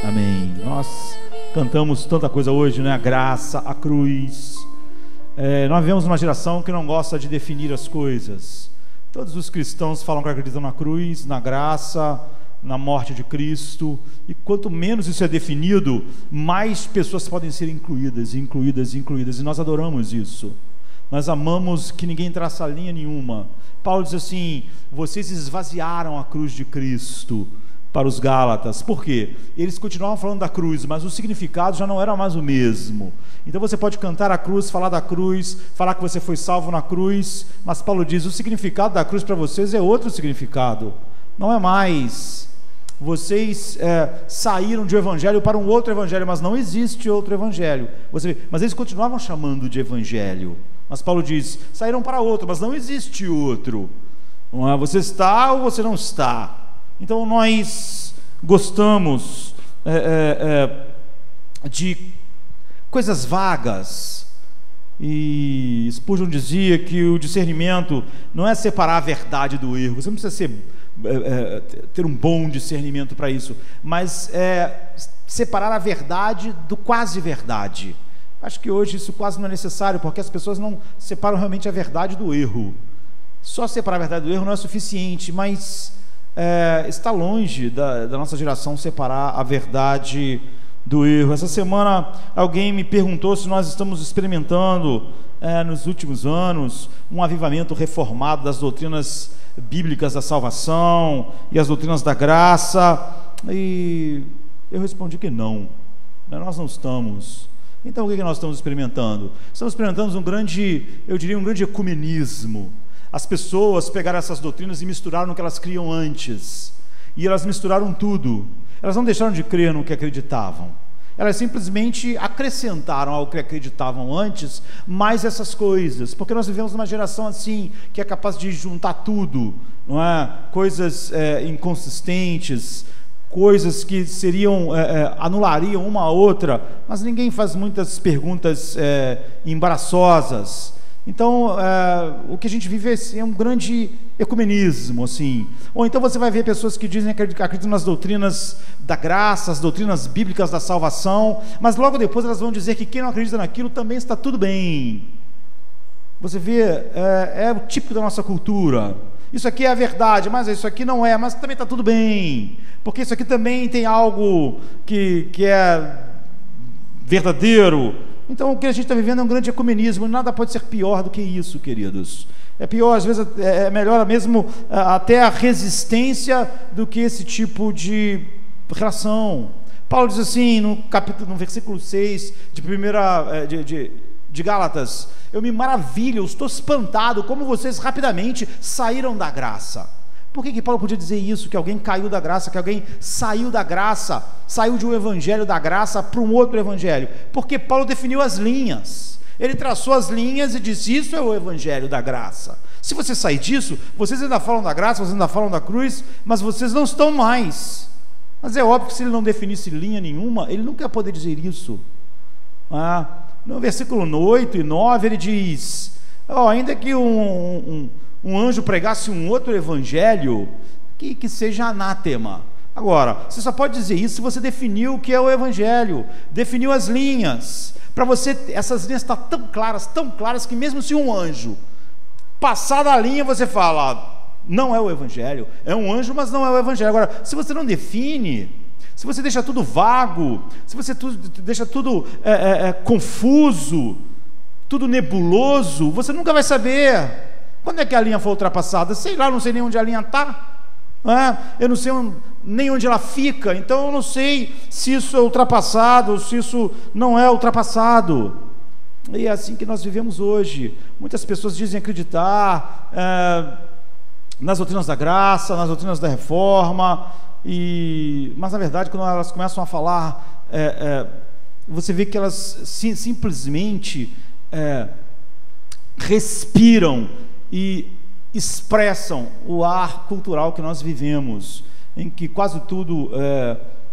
Amém. Nós cantamos tanta coisa hoje, né? A graça, a cruz. Nós vivemos uma geração que não gosta de definir as coisas. Todos os cristãos falam que acreditam na cruz, na graça, na morte de Cristo. E quanto menos isso é definido, mais pessoas podem ser incluídas. E nós adoramos isso. Nós amamos que ninguém traça linha nenhuma. Paulo diz assim: vocês esvaziaram a cruz de Cristo, para os Gálatas. Por quê? Eles continuavam falando da cruz, mas o significado já não era mais o mesmo. Então você pode cantar a cruz, falar da cruz, falar que você foi salvo na cruz, mas Paulo diz: o significado da cruz para vocês é outro significado, não é mais. Vocês saíram de um evangelho para um outro evangelho, mas não existe outro evangelho. Mas eles continuavam chamando de evangelho. Mas Paulo diz: saíram para outro, mas não existe outro. Não é? Você está ou você não está. Então nós gostamos de coisas vagas. E Spurgeon dizia que o discernimento não é separar a verdade do erro. Você não precisa ter um bom discernimento para isso, mas separar a verdade do quase verdade. Acho que hoje isso quase não é necessário, porque as pessoas não separam realmente a verdade do erro. Só separar a verdade do erro não é suficiente, mas está longe da nossa geração separar a verdade do erro. Essa semana alguém me perguntou se nós estamos experimentando nos últimos anos um avivamento reformado das doutrinas bíblicas da salvação e as doutrinas da graça, e eu respondi que não, nós não estamos. Então o que nós estamos experimentando? Estamos experimentando um grande ecumenismo. As pessoas pegaram essas doutrinas e misturaram no que elas criam antes, e elas misturaram tudo. Elas não deixaram de crer no que acreditavam, elas simplesmente acrescentaram ao que acreditavam antes mais essas coisas, porque nós vivemos numa geração assim, que é capaz de juntar tudo, não é? Coisas inconsistentes, coisas que anulariam uma a outra, mas ninguém faz muitas perguntas embaraçosas. Então, o que a gente vive é um grande ecumenismo, assim. Ou então você vai ver pessoas que dizem que acreditam nas doutrinas da graça, as doutrinas bíblicas da salvação, mas logo depois elas vão dizer que quem não acredita naquilo também está tudo bem. Você vê, é o típico da nossa cultura. Isso aqui é a verdade, mas isso aqui não é, mas também está tudo bem, porque isso aqui também tem algo que é verdadeiro. Então o que a gente está vivendo é um grande ecumenismo, nada pode ser pior do que isso, queridos. É pior, às vezes é melhor mesmo até a resistência do que esse tipo de relação. Paulo diz assim no versículo 6 de Gálatas: eu me maravilho, eu estou espantado como vocês rapidamente saíram da graça. Por que Paulo podia dizer isso? Que alguém caiu da graça, que alguém saiu da graça, saiu de um evangelho da graça para um outro evangelho? Porque Paulo definiu as linhas, ele traçou as linhas e disse: isso é o evangelho da graça. Se você sair disso, vocês ainda falam da graça, vocês ainda falam da cruz, mas vocês não estão mais. Mas é óbvio que se ele não definisse linha nenhuma, ele nunca ia poder dizer isso. No versículo 8 e 9 ele diz: ainda que um anjo pregasse um outro evangelho, que seja anátema. Agora, você só pode dizer isso se você definiu o que é o evangelho, definiu as linhas. Para você, essas linhas estão tão claras, que mesmo se um anjo passar da linha, você fala: não é o evangelho, é um anjo, mas não é o evangelho. Agora, se você não define, se você deixa tudo vago, se você deixa tudo confuso, tudo nebuloso, você nunca vai saber quando é que a linha foi ultrapassada. Sei lá, não sei nem onde a linha está, eu não sei nem onde ela fica, então eu não sei se isso é ultrapassado ou se isso não é ultrapassado. E é assim que nós vivemos hoje. Muitas pessoas dizem acreditar nas doutrinas da graça, nas doutrinas da reforma, mas na verdade, quando elas começam a falar, você vê que elas simplesmente respiram e expressam o ar cultural que nós vivemos, em que quase tudo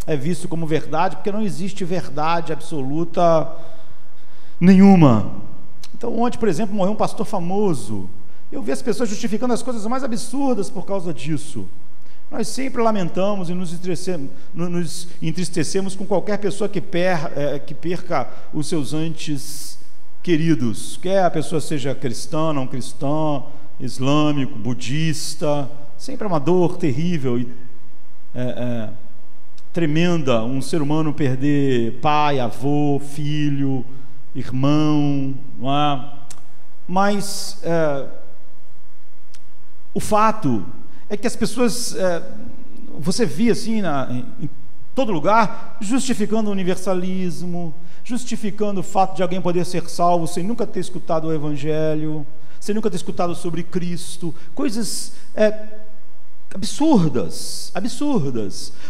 é visto como verdade, porque não existe verdade absoluta nenhuma. Então ontem, por exemplo, morreu um pastor famoso. Eu vi as pessoas justificando as coisas mais absurdas por causa disso. Nós sempre lamentamos e nos entristecemos com qualquer pessoa que perca os seus entes queridos, quer a pessoa seja cristã, não cristã, islâmico, budista. Sempre é uma dor terrível e tremenda um ser humano perder pai, avô, filho, irmão, não é? Mas o fato é que as pessoas, você via assim em todo lugar, justificando o universalismo, justificando o fato de alguém poder ser salvo sem nunca ter escutado o Evangelho, sem nunca ter escutado sobre Cristo, coisas absurdas,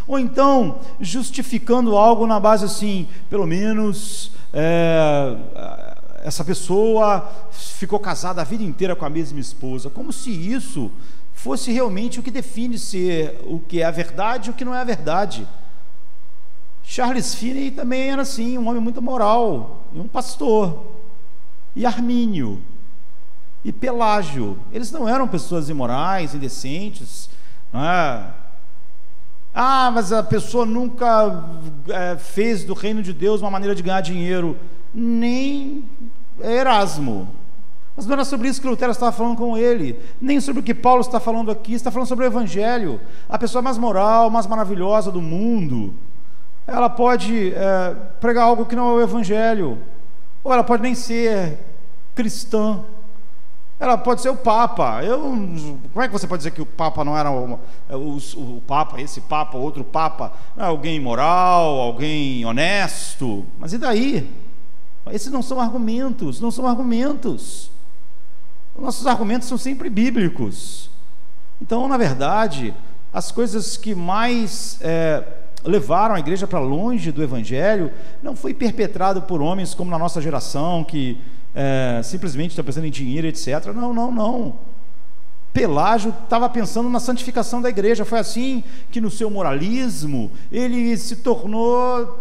ou então justificando algo na base assim, pelo menos essa pessoa ficou casada a vida inteira com a mesma esposa, como se isso fosse realmente o que define ser o que é a verdade e o que não é a verdade. Charles Finney também era assim, um homem muito moral, e um pastor. E Armínio e Pelágio, eles não eram pessoas imorais, indecentes, não é? Mas a pessoa nunca fez do reino de Deus uma maneira de ganhar dinheiro. Nem Erasmo. Mas não era sobre isso que Lutero estava falando com ele, nem sobre o que Paulo está falando aqui. Está falando sobre o Evangelho. A pessoa mais moral, mais maravilhosa do mundo, ela pode pregar algo que não é o Evangelho, ou ela pode nem ser cristã. Ela pode ser o Papa. Como é que você pode dizer que o Papa não era o Papa, esse Papa, outro Papa, não é alguém moral, alguém honesto? Mas e daí? Esses não são argumentos, Nossos argumentos são sempre bíblicos. Então, na verdade, as coisas que mais levaram a igreja para longe do Evangelho não foi perpetrado por homens como na nossa geração, que simplesmente está pensando em dinheiro, etc. Não. Pelágio estava pensando na santificação da igreja. Foi assim que, no seu moralismo, ele se tornou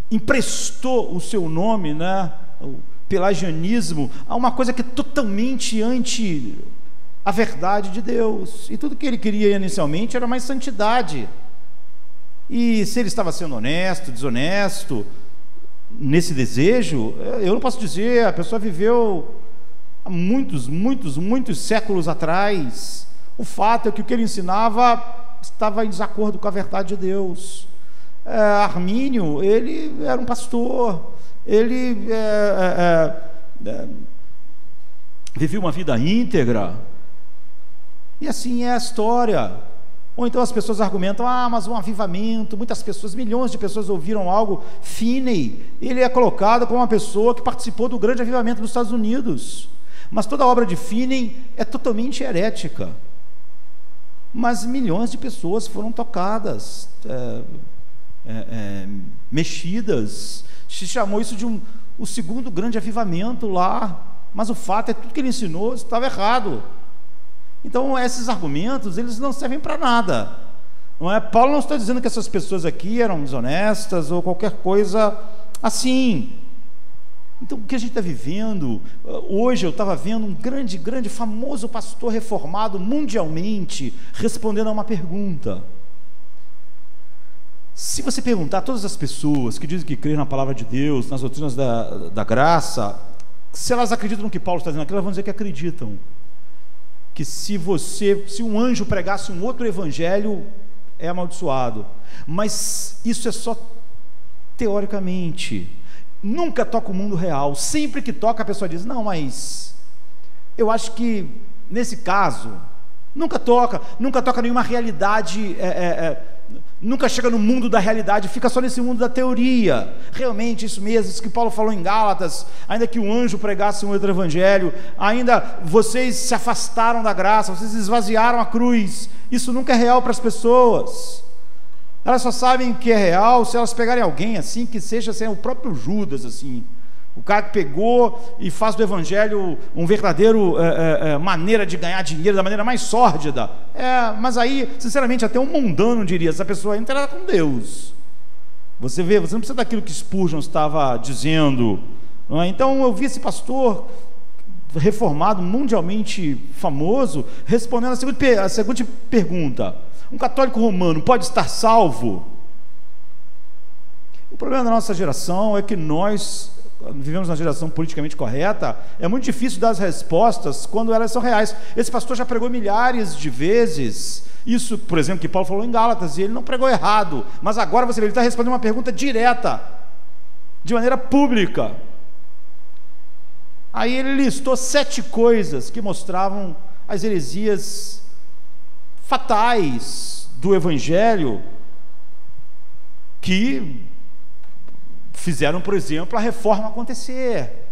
emprestou o seu nome, né, o pelagianismo, a uma coisa que é totalmente anti a verdade de Deus. E tudo que ele queria inicialmente era mais santidade. E se ele estava sendo honesto, desonesto nesse desejo, eu não posso dizer. A pessoa viveu há muitos séculos atrás. O fato é que o que ele ensinava estava em desacordo com a verdade de Deus. Armínio, ele era um pastor, ele vivia uma vida íntegra, e assim é a história. Ou então as pessoas argumentam, mas um avivamento, muitas pessoas, milhões de pessoas ouviram algo. Finney, ele é colocado como uma pessoa que participou do grande avivamento dos Estados Unidos, mas toda a obra de Finney é totalmente herética. Mas milhões de pessoas foram tocadas, mexidas. Se chamou isso de o segundo grande avivamento lá, mas o fato é que tudo que ele ensinou estava errado. Então esses argumentos, eles não servem para nada, não é? Paulo não está dizendo que essas pessoas aqui eram desonestas ou qualquer coisa assim. Então o que a gente está vivendo hoje, eu estava vendo um grande famoso pastor reformado mundialmente respondendo a uma pergunta. Se você perguntar a todas as pessoas que dizem que creem na palavra de Deus, nas doutrinas da graça, se elas acreditam no que Paulo está dizendo aqui, elas vão dizer que acreditam. Que se um anjo pregasse um outro evangelho, é amaldiçoado. Mas isso é só teoricamente. Nunca toca o mundo real. Sempre que toca, a pessoa diz, não, mas eu acho que nesse caso nunca toca nenhuma realidade, nunca chega no mundo da realidade, fica só nesse mundo da teoria. Realmente isso mesmo, isso que Paulo falou em Gálatas, ainda que o anjo pregasse um outro evangelho, ainda vocês se afastaram da graça, vocês esvaziaram a cruz. Isso nunca é real para as pessoas. Elas só sabem que é real se elas pegarem alguém assim, que seja assim, o próprio Judas, assim, o cara que pegou e faz do evangelho um verdadeiro maneira de ganhar dinheiro da maneira mais sórdida. Mas aí, sinceramente, até um mundano diria, essa pessoa entra nada com Deus. Você vê, você não precisa daquilo que Spurgeon estava dizendo, não é? Então eu vi esse pastor reformado mundialmente famoso, respondendo a seguinte pergunta: um católico romano pode estar salvo? O problema da nossa geração é que nós vivemos uma geração politicamente correta, é muito difícil dar as respostas quando elas são reais. Esse pastor já pregou milhares de vezes isso, por exemplo, que Paulo falou em Gálatas, e ele não pregou errado, mas agora você vê, ele está respondendo uma pergunta direta, de maneira pública. Aí ele listou 7 coisas que mostravam as heresias fatais do Evangelho, que fizeram, por exemplo, a reforma acontecer.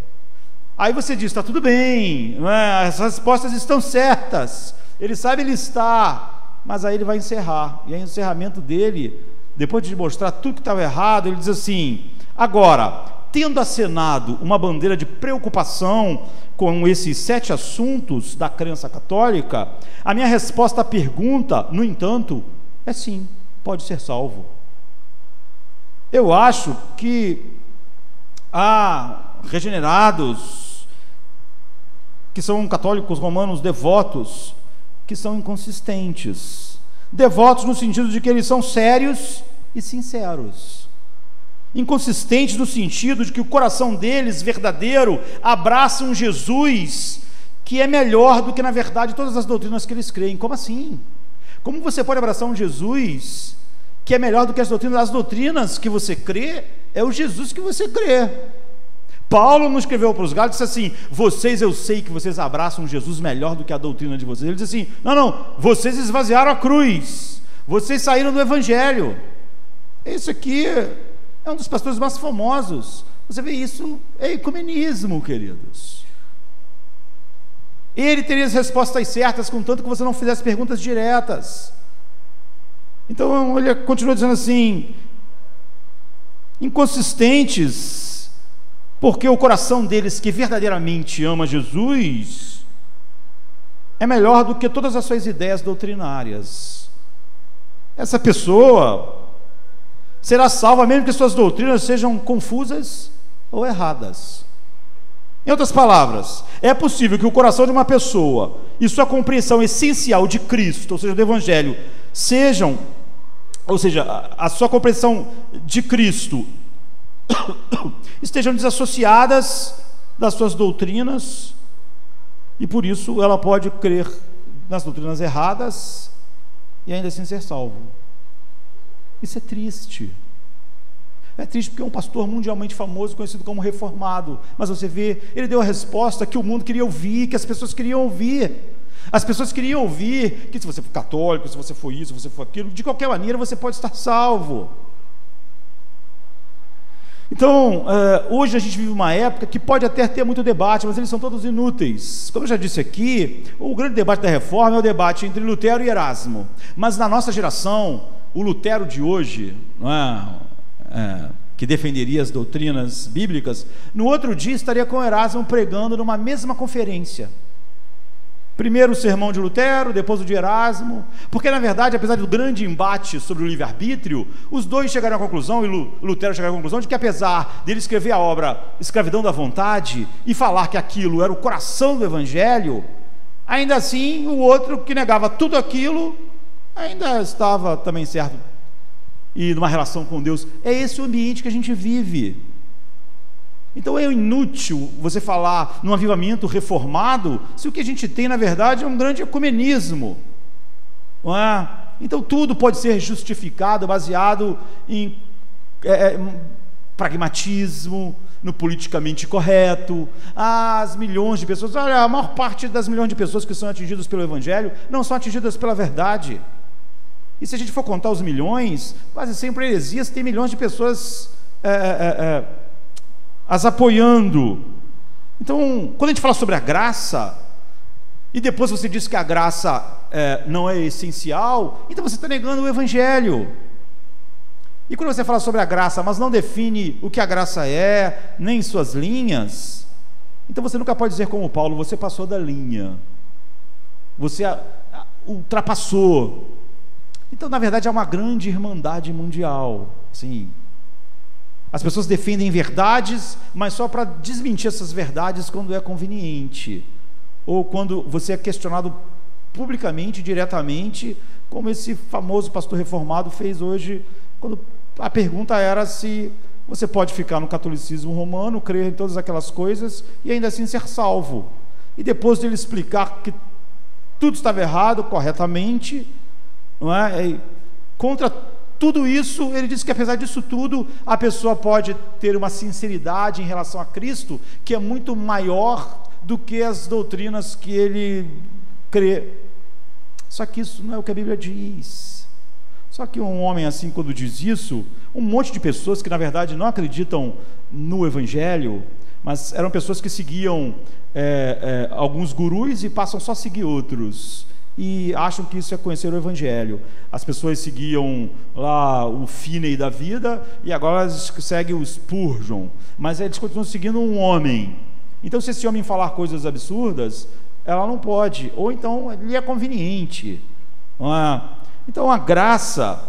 Aí você diz, está tudo bem, não é? As respostas estão certas, ele sabe listar, mas aí ele vai encerrar, e aí o encerramento dele, depois de mostrar tudo que estava errado, ele diz assim: agora, tendo acenado uma bandeira de preocupação com esses 7 assuntos da crença católica, a minha resposta à pergunta, no entanto, é sim, pode ser salvo. Eu acho que há regenerados, que são católicos romanos devotos, que são inconsistentes. Devotos no sentido de que eles são sérios e sinceros. Inconsistentes no sentido de que o coração deles, verdadeiro, abraça um Jesus que é melhor do que, na verdade, todas as doutrinas que eles creem. Como assim? Como você pode abraçar um Jesus que é melhor do que as doutrinas? As doutrinas que você crê é o Jesus que você crê. Paulo não escreveu para os Gálatas assim: vocês, eu sei que vocês abraçam Jesus melhor do que a doutrina de vocês. Ele diz assim: não, vocês esvaziaram a cruz, vocês saíram do Evangelho. Esse aqui é um dos pastores mais famosos. Você vê isso, é ecumenismo, queridos. Ele teria as respostas certas, contanto que você não fizesse perguntas diretas. Então ele continua dizendo assim: inconsistentes, porque o coração deles que verdadeiramente ama Jesus é melhor do que todas as suas ideias doutrinárias. Essa pessoa será salva mesmo que suas doutrinas sejam confusas ou erradas. Em outras palavras, é possível que o coração de uma pessoa e sua compreensão essencial de Cristo, ou seja, do Evangelho, a sua compreensão de Cristo estejam desassociadas das suas doutrinas, e por isso ela pode crer nas doutrinas erradas e ainda assim ser salvo. Isso é triste. É triste porque é um pastor mundialmente famoso, conhecido como reformado, mas você vê, ele deu a resposta que o mundo queria ouvir, que as pessoas queriam ouvir. As pessoas queriam ouvir que se você for católico, se você for isso, se você for aquilo, de qualquer maneira você pode estar salvo. Então, hoje a gente vive uma época que pode até ter muito debate, mas eles são todos inúteis. Como eu já disse aqui, o grande debate da reforma é o debate entre Lutero e Erasmo. Mas na nossa geração, o Lutero de hoje, não é, que defenderia as doutrinas bíblicas, no outro dia estaria com Erasmo pregando numa mesma conferência. Primeiro o sermão de Lutero, depois o de Erasmo, porque na verdade, apesar do grande embate sobre o livre-arbítrio, os dois chegaram à conclusão, e Lutero chegou à conclusão de que, apesar dele escrever a obra Escravidão da Vontade e falar que aquilo era o coração do Evangelho, ainda assim o outro, que negava tudo aquilo, ainda estava também certo e numa relação com Deus. É esse o ambiente que a gente vive. Então é inútil você falar num avivamento reformado se o que a gente tem na verdade é um grande ecumenismo, não é? Então tudo pode ser justificado baseado em pragmatismo, no politicamente correto. As milhões de pessoas, olha, a maior parte das milhões de pessoas que são atingidas pelo Evangelho não são atingidas pela verdade. E se a gente for contar os milhões, quase sempre heresias tem milhões de pessoas as apoiando. Então, quando a gente fala sobre a graça, e depois você diz que a graça não é essencial, então você está negando o Evangelho. E quando você fala sobre a graça, mas não define o que a graça é, nem suas linhas, então você nunca pode dizer como Paulo: você passou da linha, você ultrapassou. Então, na verdade, é uma grande irmandade mundial, sim. As pessoas defendem verdades, mas só para desmentir essas verdades quando é conveniente, ou quando você é questionado publicamente, diretamente, como esse famoso pastor reformado fez hoje, quando a pergunta era se você pode ficar no catolicismo romano, crer em todas aquelas coisas e ainda assim ser salvo. E depois dele explicar que tudo estava errado, corretamente, não é? E contra tudo isso, ele disse que apesar disso tudo, a pessoa pode ter uma sinceridade em relação a Cristo, que é muito maior do que as doutrinas que ele crê. Só que isso não é o que a Bíblia diz. Só que um homem assim, quando diz isso, um monte de pessoas que na verdade não acreditam no Evangelho, mas eram pessoas que seguiam alguns gurus e passam só a seguir outros, e acham que isso é conhecer o Evangelho. As pessoas seguiam lá o Finney da vida, e agora elas seguem o Spurgeon, mas eles continuam seguindo um homem. Então, se esse homem falar coisas absurdas, ela não pode, ou então ele é conveniente, não é? Então a graça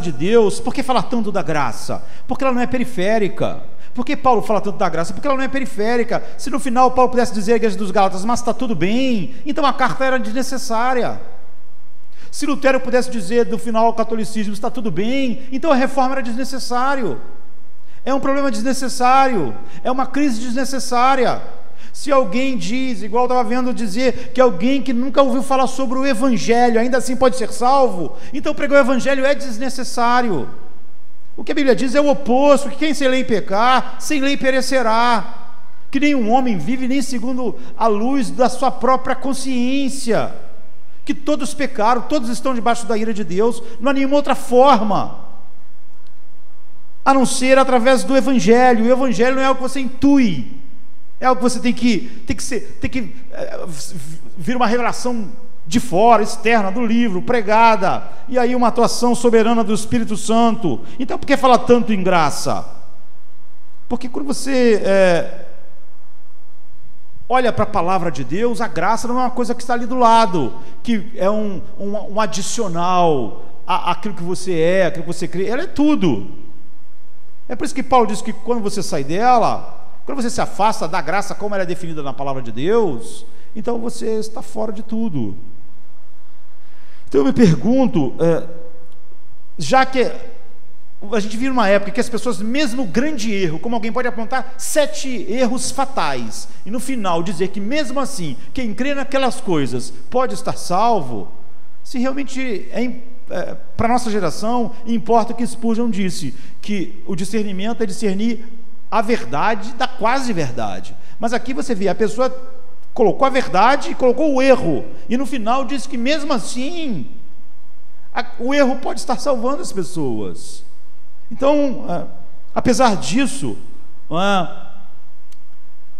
de Deus, por que falar tanto da graça? Porque ela não é periférica. Por que Paulo fala tanto da graça? Porque ela não é periférica. Se no final Paulo pudesse dizer à igreja dos Gálatas, mas está tudo bem, então a carta era desnecessária. Se Lutero pudesse dizer no final ao catolicismo, está tudo bem, então a reforma era desnecessário. É um problema desnecessário, é uma crise desnecessária. Se alguém diz, igual eu estava vendo dizer, que alguém que nunca ouviu falar sobre o Evangelho ainda assim pode ser salvo, então pregar o Evangelho é desnecessário. O que a Bíblia diz é o oposto, que quem sem lei pecar, sem lei perecerá, que nenhum homem vive nem segundo a luz da sua própria consciência, que todos pecaram, todos estão debaixo da ira de Deus, não há nenhuma outra forma, a não ser através do Evangelho. O Evangelho não é algo que você intui, é algo que você tem que vir uma revelação de fora, externa, do livro, pregada, e aí uma atuação soberana do Espírito Santo. Então, por que falar tanto em graça? Porque quando você olha para a palavra de Deus, a graça não é uma coisa que está ali do lado, que é um adicional àquilo que você é, àquilo que você crê. Ela é tudo. É por isso que Paulo diz que quando você sai dela, quando você se afasta da graça como ela é definida na palavra de Deus, então você está fora de tudo. Então eu me pergunto, já que a gente vive numa época que as pessoas, mesmo grande erro, como alguém pode apontar 7 erros fatais, e no final dizer que mesmo assim, quem crê naquelas coisas pode estar salvo, se realmente para a nossa geração, importa o que Spurgeon disse, que o discernimento é discernir a verdade da quase verdade. Mas aqui você vê, a pessoa colocou a verdade e colocou o erro, e no final diz que mesmo assim o erro pode estar salvando as pessoas. Então, apesar disso,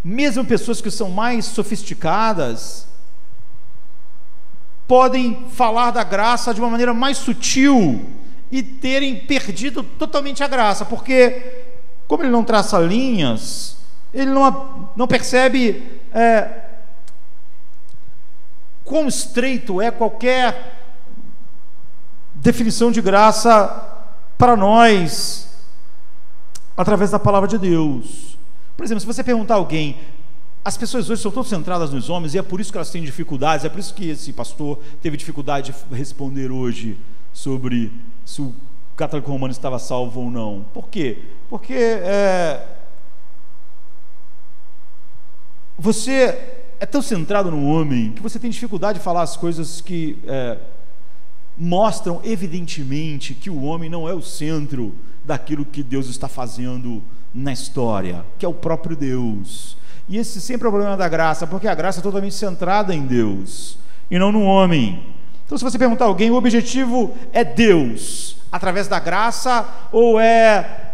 mesmo pessoas que são mais sofisticadas podem falar da graça de uma maneira mais sutil e terem perdido totalmente a graça, porque como ele não traça linhas, ele não percebe quão estreito é qualquer definição de graça para nós, através da palavra de Deus. Por exemplo, se você perguntar a alguém, as pessoas hoje são todas centradas nos homens, e é por isso que elas têm dificuldades, é por isso que esse pastor teve dificuldade de responder hoje sobre se o católico romano estava salvo ou não. Por quê? Porque você é tão centrado no homem que você tem dificuldade de falar as coisas que mostram evidentemente que o homem não é o centro daquilo que Deus está fazendo na história, que é o próprio Deus. E esse sempre é o problema da graça, porque a graça é totalmente centrada em Deus e não no homem. Então, se você perguntar a alguém, o objetivo é Deus através da graça ou é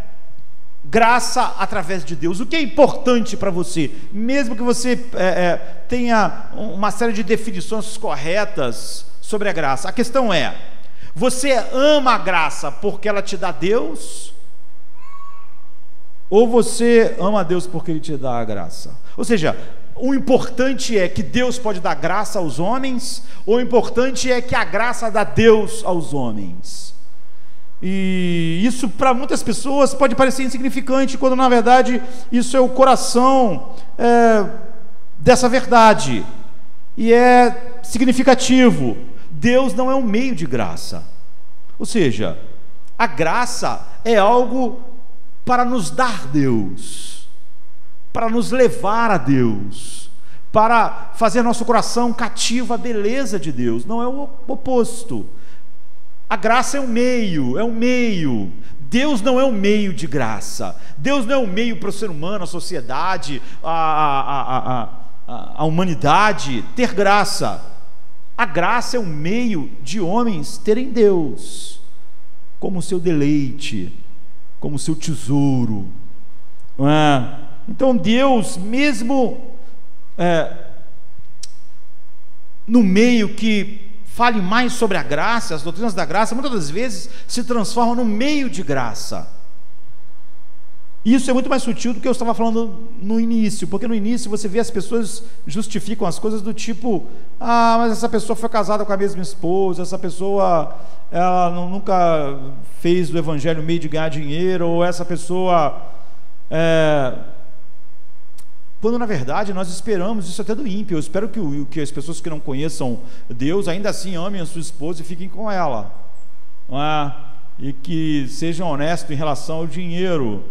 graça através de Deus? O que é importante para você? Mesmo que você tenha uma série de definições corretas sobre a graça, a questão é: você ama a graça porque ela te dá Deus? Ou você ama a Deus porque Ele te dá a graça? Ou seja, o importante é que Deus pode dar graça aos homens, ou o importante é que a graça dá Deus aos homens? E isso para muitas pessoas pode parecer insignificante, quando na verdade isso é o coração dessa verdade, e é significativo. Deus não é um meio de graça, ou seja, a graça é algo para nos dar Deus, para nos levar a Deus, para fazer nosso coração cativo à beleza de Deus. Não é o oposto. A graça é um meio, Deus não é um meio de graça. Deus não é um meio para o ser humano, a sociedade, a humanidade ter graça. A graça é um meio de homens terem Deus como seu deleite, como seu tesouro, não é? Então Deus, mesmo no meio que fale mais sobre a graça, as doutrinas da graça, muitas das vezes se transformam no meio de graça. Isso é muito mais sutil do que eu estava falando no início, porque no início você vê as pessoas justificam as coisas do tipo: mas essa pessoa foi casada com a mesma esposa, essa pessoa ela nunca fez do evangelho meio de ganhar dinheiro, ou essa pessoa quando na verdade nós esperamos isso até do ímpio. Eu espero que as pessoas que não conheçam Deus ainda assim amem a sua esposa e fiquem com ela, não é? E que sejam honestos em relação ao dinheiro.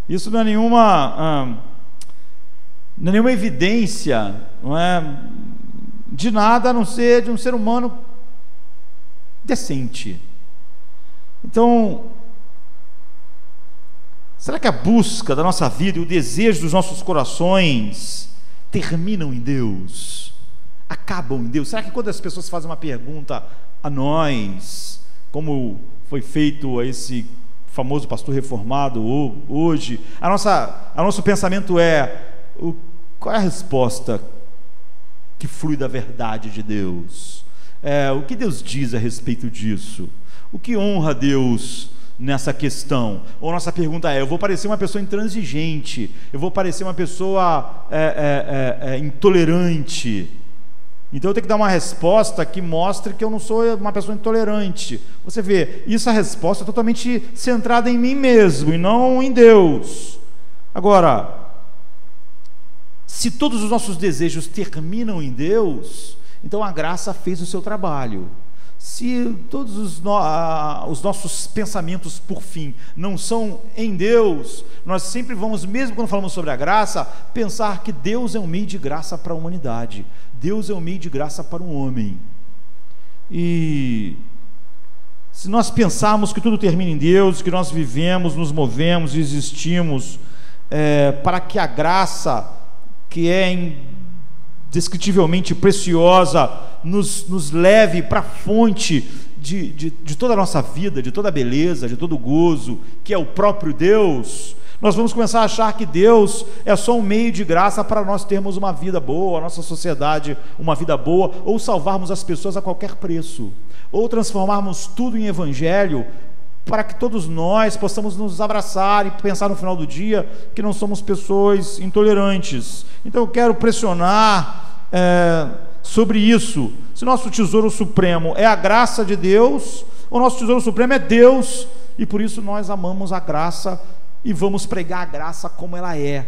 Isso não é nenhuma evidência, não é, de nada a não ser de um ser humano decente. Então, será que a busca da nossa vida e o desejo dos nossos corações terminam em Deus? Acabam em Deus? Será que quando as pessoas fazem uma pergunta a nós, como foi feito a esse famoso pastor reformado hoje, nosso pensamento qual é a resposta que flui da verdade de Deus? O que Deus diz a respeito disso? O que honra Deus nessa questão? Ou nossa pergunta eu vou parecer uma pessoa intransigente, eu vou parecer uma pessoa intolerante, então eu tenho que dar uma resposta que mostre que eu não sou uma pessoa intolerante. Você vê, a resposta é totalmente centrada em mim mesmo e não em Deus. Agora, se todos os nossos desejos terminam em Deus, então a graça fez o seu trabalho. Se todos os nossos pensamentos, por fim, não são em Deus, nós sempre vamos, mesmo quando falamos sobre a graça, pensar que Deus é um meio de graça para a humanidade, Deus é um meio de graça para o homem. E se nós pensarmos que tudo termina em Deus, que nós vivemos, nos movemos e existimos para que a graça, que é indescritivelmente preciosa, nos leve para a fonte de toda a nossa vida, de toda a beleza, de todo o gozo, que é o próprio Deus, nós vamos começar a achar que Deus é só um meio de graça para nós termos uma vida boa, a nossa sociedade uma vida boa, ou salvarmos as pessoas a qualquer preço, ou transformarmos tudo em evangelho, para que todos nós possamos nos abraçar e pensar no final do dia que não somos pessoas intolerantes. Então eu quero pressionar sobre isso. Se nosso tesouro supremo é a graça de Deus, o nosso tesouro supremo é Deus, e por isso nós amamos a graça e vamos pregar a graça como ela é,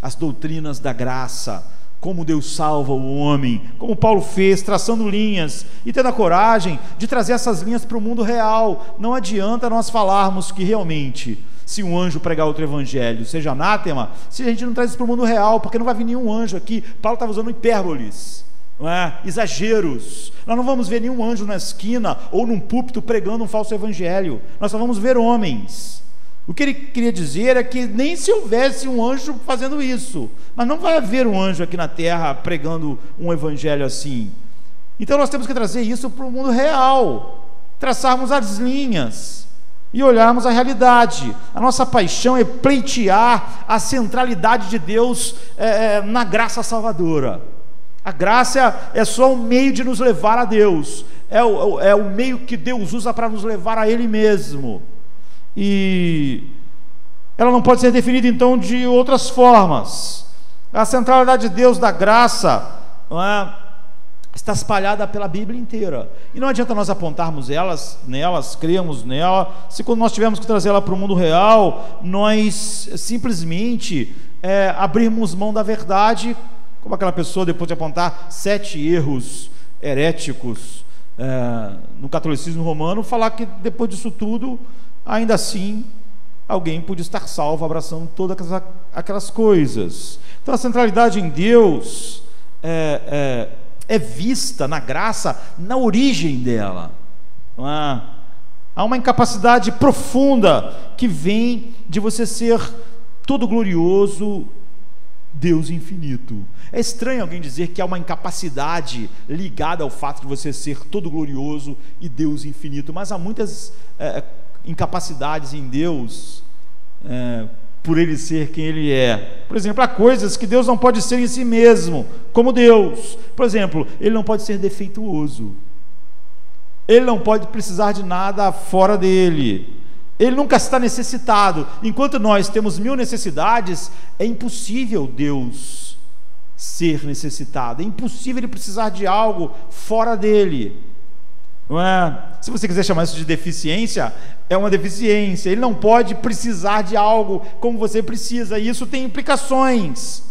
as doutrinas da graça, como Deus salva o homem, como Paulo fez, traçando linhas e tendo a coragem de trazer essas linhas para o mundo real. Não adianta nós falarmos que realmente, se um anjo pregar outro evangelho, seja anátema, se a gente não traz isso para o mundo real, porque não vai vir nenhum anjo aqui. Paulo estava usando hipérboles, não é? Exageros. Nós não vamos ver nenhum anjo na esquina ou num púlpito pregando um falso evangelho, nós só vamos ver homens. O que ele queria dizer é que nem se houvesse um anjo fazendo isso, mas não vai haver um anjo aqui na terra pregando um evangelho assim. Então nós temos que trazer isso para o mundo real, traçarmos as linhas e olharmos a realidade. A nossa paixão é pleitear a centralidade de Deus na graça salvadora. A graça é só um meio de nos levar a Deus, é o meio que Deus usa para nos levar a Ele mesmo. E ela não pode ser definida então de outras formas. A centralidade de Deus, da graça, não é? Está espalhada pela Bíblia inteira. E não adianta nós apontarmos nelas, cremos nela, se quando nós tivermos que trazer ela para o mundo real, nós simplesmente abrirmos mão da verdade, como aquela pessoa, depois de apontar 7 erros heréticos no catolicismo romano, falar que depois disso tudo, ainda assim, alguém podia estar salvo, abraçando todas aquelas coisas. Então a centralidade em Deus é vista na graça, na origem dela. Não é? Há uma incapacidade profunda que vem de você ser todo glorioso, Deus infinito. É estranho alguém dizer que há uma incapacidade ligada ao fato de você ser todo glorioso e Deus infinito, mas há muitas incapacidades em Deus, por Ele ser quem Ele é. Por exemplo, há coisas que Deus não pode ser em si mesmo, como Deus. Por exemplo, Ele não pode ser defeituoso, Ele não pode precisar de nada fora dEle, Ele nunca está necessitado. Enquanto nós temos 1000 necessidades, é impossível Deus ser necessitado, é impossível Ele precisar de algo fora dEle. Não é? Se você quiser chamar isso de deficiência, é uma deficiência. Ele não pode precisar de algo como você precisa, e isso tem implicações.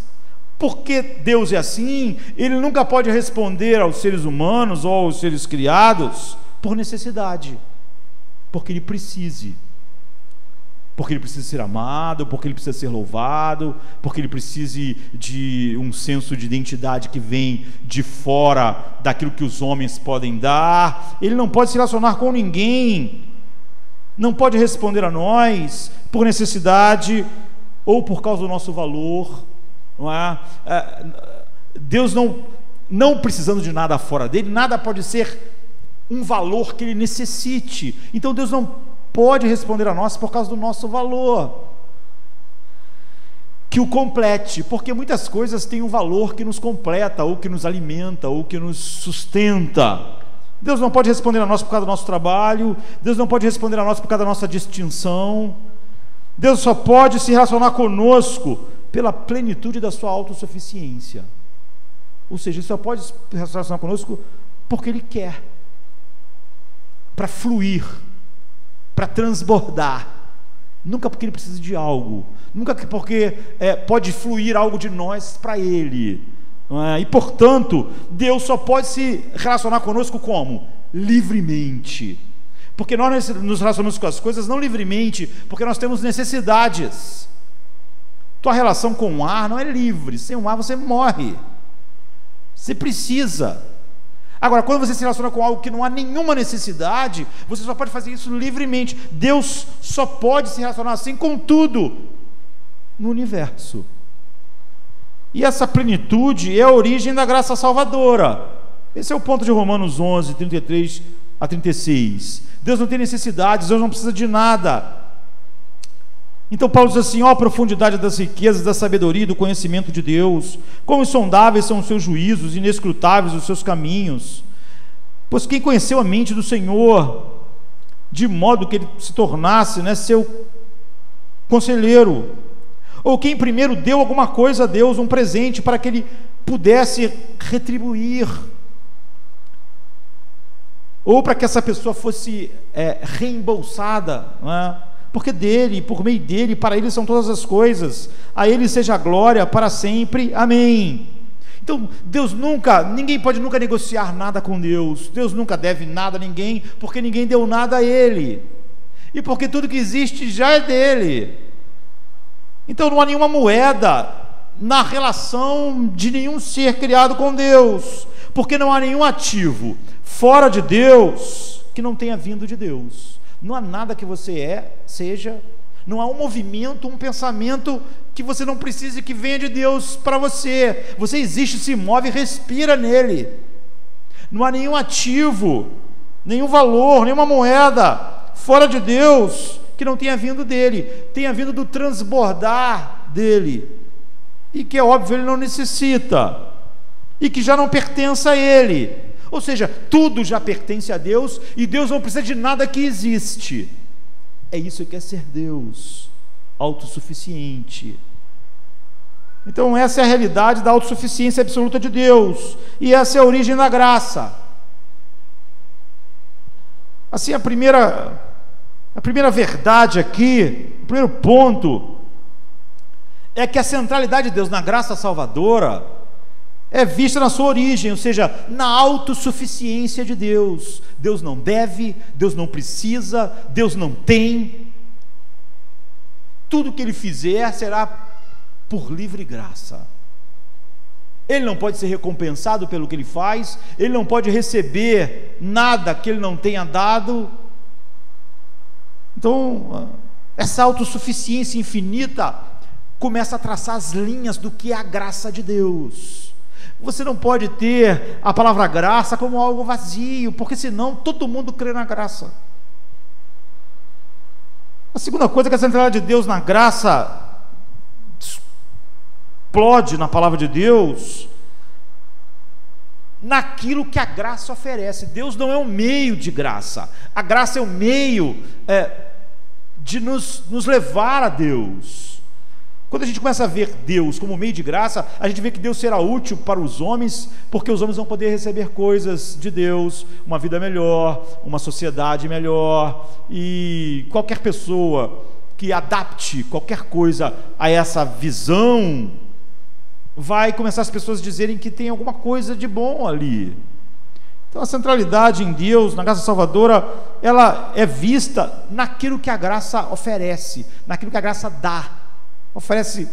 Porque Deus é assim, Ele nunca pode responder aos seres humanos ou aos seres criados por necessidade, porque Ele precise. Porque Ele precisa ser amado, porque Ele precisa ser louvado, porque Ele precisa de um senso de identidade que vem de fora daquilo que os homens podem dar. Ele não pode se relacionar com ninguém, não pode responder a nós por necessidade ou por causa do nosso valor. Não é? Deus não precisando de nada fora dele, nada pode ser um valor que Ele necessite. Então Deus não pode responder a nós por causa do nosso valor, que o complete, porque muitas coisas têm um valor que nos completa, ou que nos alimenta, ou que nos sustenta. Deus não pode responder a nós por causa do nosso trabalho, Deus não pode responder a nós por causa da nossa distinção. Deus só pode se relacionar conosco pela plenitude da sua autossuficiência, ou seja, Ele só pode se relacionar conosco porque Ele quer, para fluir, para transbordar, nunca porque Ele precisa de algo, nunca porque pode fluir algo de nós para Ele, e portanto Deus só pode se relacionar conosco como? Livremente, porque nós nos relacionamos com as coisas não livremente, porque nós temos necessidades. Tua relação com o ar não é livre, sem o ar você morre, você precisa. Agora, quando você se relaciona com algo que não há nenhuma necessidade, você só pode fazer isso livremente. Deus só pode se relacionar assim com tudo no universo. E essa plenitude é a origem da graça salvadora. Esse é o ponto de Romanos 11, 33 a 36. Deus não tem necessidades, Deus não precisa de nada. Então Paulo diz assim: ó, a profundidade das riquezas, da sabedoria e do conhecimento de Deus, quão insondáveis são os seus juízos, inescrutáveis os seus caminhos. Pois quem conheceu a mente do Senhor, de modo que Ele se tornasse, seu conselheiro? Ou quem primeiro deu alguma coisa a Deus, um presente, para que Ele pudesse retribuir? Ou para que essa pessoa fosse reembolsada, não é? Porque dele, por meio dele, para Ele são todas as coisas, a Ele seja a glória para sempre, amém. Então ninguém pode nunca negociar nada com Deus, Deus nunca deve nada a ninguém, porque ninguém deu nada a Ele, e porque tudo que existe já é dele. Então não há nenhuma moeda na relação de nenhum ser criado com Deus, porque não há nenhum ativo fora de Deus que não tenha vindo de Deus. Não há nada que você seja, não há um movimento, um pensamento que você não precise que venha de Deus para você. Você existe, se move e respira nele. Não há nenhum ativo, nenhum valor, nenhuma moeda fora de Deus que não tenha vindo dele, tenha vindo do transbordar dele, e que é óbvio Ele não necessita, e que já não pertence a Ele. Ou seja, tudo já pertence a Deus, e Deus não precisa de nada que existe. É isso que é ser Deus, autossuficiente. Então essa é a realidade da autossuficiência absoluta de Deus, e essa é a origem da graça. Assim, a primeira verdade aqui, o primeiro ponto, é que a centralidade de Deus na graça salvadora é vista na sua origem, ou seja, na autossuficiência de Deus. Deus não deve, Deus não precisa, Deus não tem. Tudo que Ele fizer será por livre graça. Ele não pode ser recompensado pelo que Ele faz, Ele não pode receber nada que Ele não tenha dado. Então, essa autossuficiência infinita começa a traçar as linhas do que é a graça de Deus. Você não pode ter a palavra graça como algo vazio, porque senão todo mundo crê na graça. A segunda coisa é que a centralidade de Deus na graça explode na palavra de Deus naquilo que a graça oferece. Deus não é um meio de graça, a graça é um meio de nos levar a Deus. Quando a gente começa a ver Deus como meio de graça, a gente vê que Deus será útil para os homens, porque os homens vão poder receber coisas de Deus, uma vida melhor, uma sociedade melhor, e qualquer pessoa que adapte qualquer coisa a essa visão, vai começar as pessoas a dizerem que tem alguma coisa de bom ali. Então a centralidade em Deus, na graça salvadora, ela é vista naquilo que a graça oferece, naquilo que a graça dá, oferece